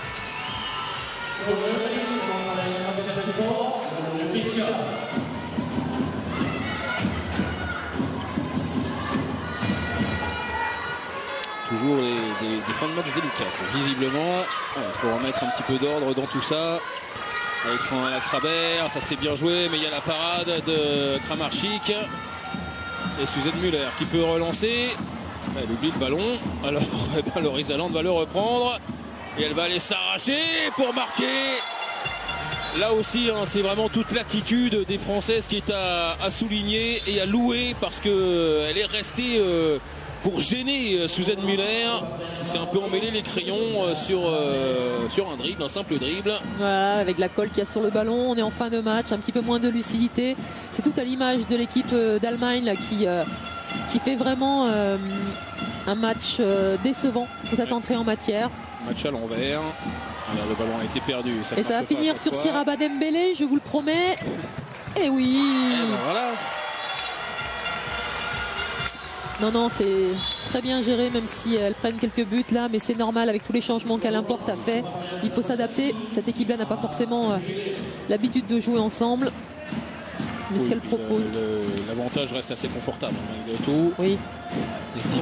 Toujours des fins de match délicates, visiblement. Il faut remettre un petit peu d'ordre dans tout ça. Alexandra Lacrabert, ça s'est bien joué, mais il y a la parade de Kramarczyk. Et Suzanne Muller qui peut relancer. Elle oublie le ballon. Alors Laurie Zalande va le reprendre. Et elle va aller s'arracher pour marquer. Là aussi, c'est vraiment toute l'attitude des Françaises qui est à souligner et à louer, parce qu'elle est restée pour gêner Suzanne Muller, qui s'est un peu emmêlé les crayons sur un dribble, un simple dribble. Voilà, avec la colle qu'il y a sur le ballon. On est en fin de match, un petit peu moins de lucidité. C'est tout à l'image de l'équipe d'Allemagne là, qui fait vraiment un match décevant pour cette entrée en matière. Match à l'envers. Alors, le ballon a été perdu. Et ça va finir sur Siraba Dembélé, je vous le promets. Et oui. Et ben voilà. Non, c'est très bien géré, même si elles prennent quelques buts là, mais c'est normal avec tous les changements qu'Alain-Porte a fait. Il faut s'adapter. Cette équipe-là n'a pas forcément l'habitude de jouer ensemble. Mais ce qu'elle propose. L'avantage reste assez confortable malgré tout. Oui.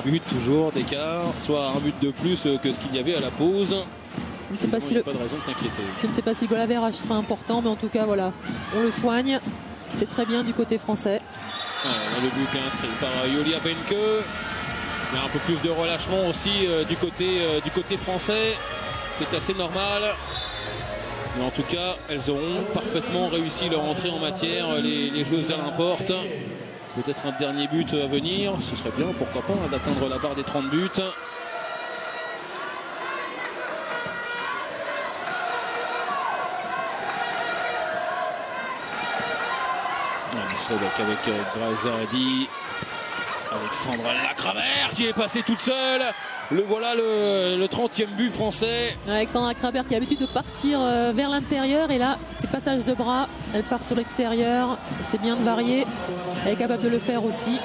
10 buts toujours d'écart, soit un but de plus que ce qu'il y avait à la pause. Je ne sais pas si pas de raison de s'inquiéter. Je ne sais pas si le goal average sera important, mais en tout cas, voilà, on le soigne. C'est très bien du côté français. Le but est inscrit par Julia Benke. Il y a un peu plus de relâchement aussi du côté français. C'est assez normal. Mais en tout cas, elles auront parfaitement réussi leur entrée en matière, les joueuses d'Alain-Porte. Peut-être un dernier but à venir. Ce serait bien, pourquoi pas, d'atteindre la barre des 30 buts. Avec Graziani, Alexandra Lacrabert qui est passée toute seule. Le voilà le 30e but français. Alexandra Lacrabert qui a l'habitude de partir vers l'intérieur, et là, le passage de bras, elle part sur l'extérieur. C'est bien de varier. Elle est capable de le faire aussi.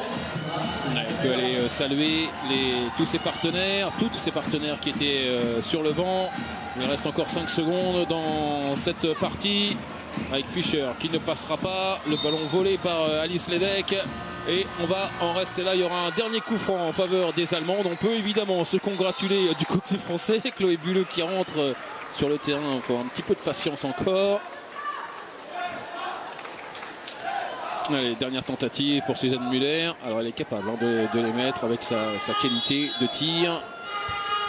Elle peut aller saluer tous ses partenaires, toutes ses partenaires qui étaient sur le banc. Il reste encore 5 secondes dans cette partie. Avec Fischer qui ne passera pas. Le ballon volé par Alice Lévesque. Et on va en rester là. Il y aura un dernier coup franc en faveur des Allemandes. On peut évidemment se congratuler du côté français. Chloé Bulleux qui rentre sur le terrain. Il faut un petit peu de patience encore. Allez, dernière tentative pour Suzanne Muller. Alors elle est capable de les mettre avec sa qualité de tir.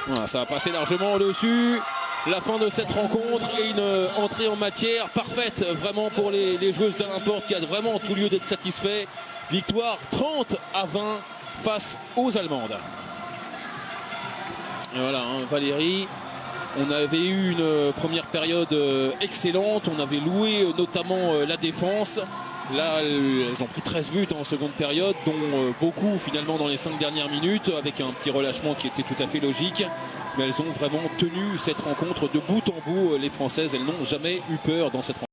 Voilà, ça va passer largement au-dessus. La fin de cette rencontre et une entrée en matière parfaite vraiment pour les joueuses d'Alain-Porte, qui a vraiment tout lieu d'être satisfait. Victoire 30-20 face aux Allemandes. Et voilà, Valérie, on avait eu une première période excellente. On avait loué notamment la défense. Là, elles ont pris 13 buts en seconde période, dont beaucoup finalement dans les 5 dernières minutes, avec un petit relâchement qui était tout à fait logique. Mais elles ont vraiment tenu cette rencontre de bout en bout. Les Françaises, elles n'ont jamais eu peur dans cette rencontre.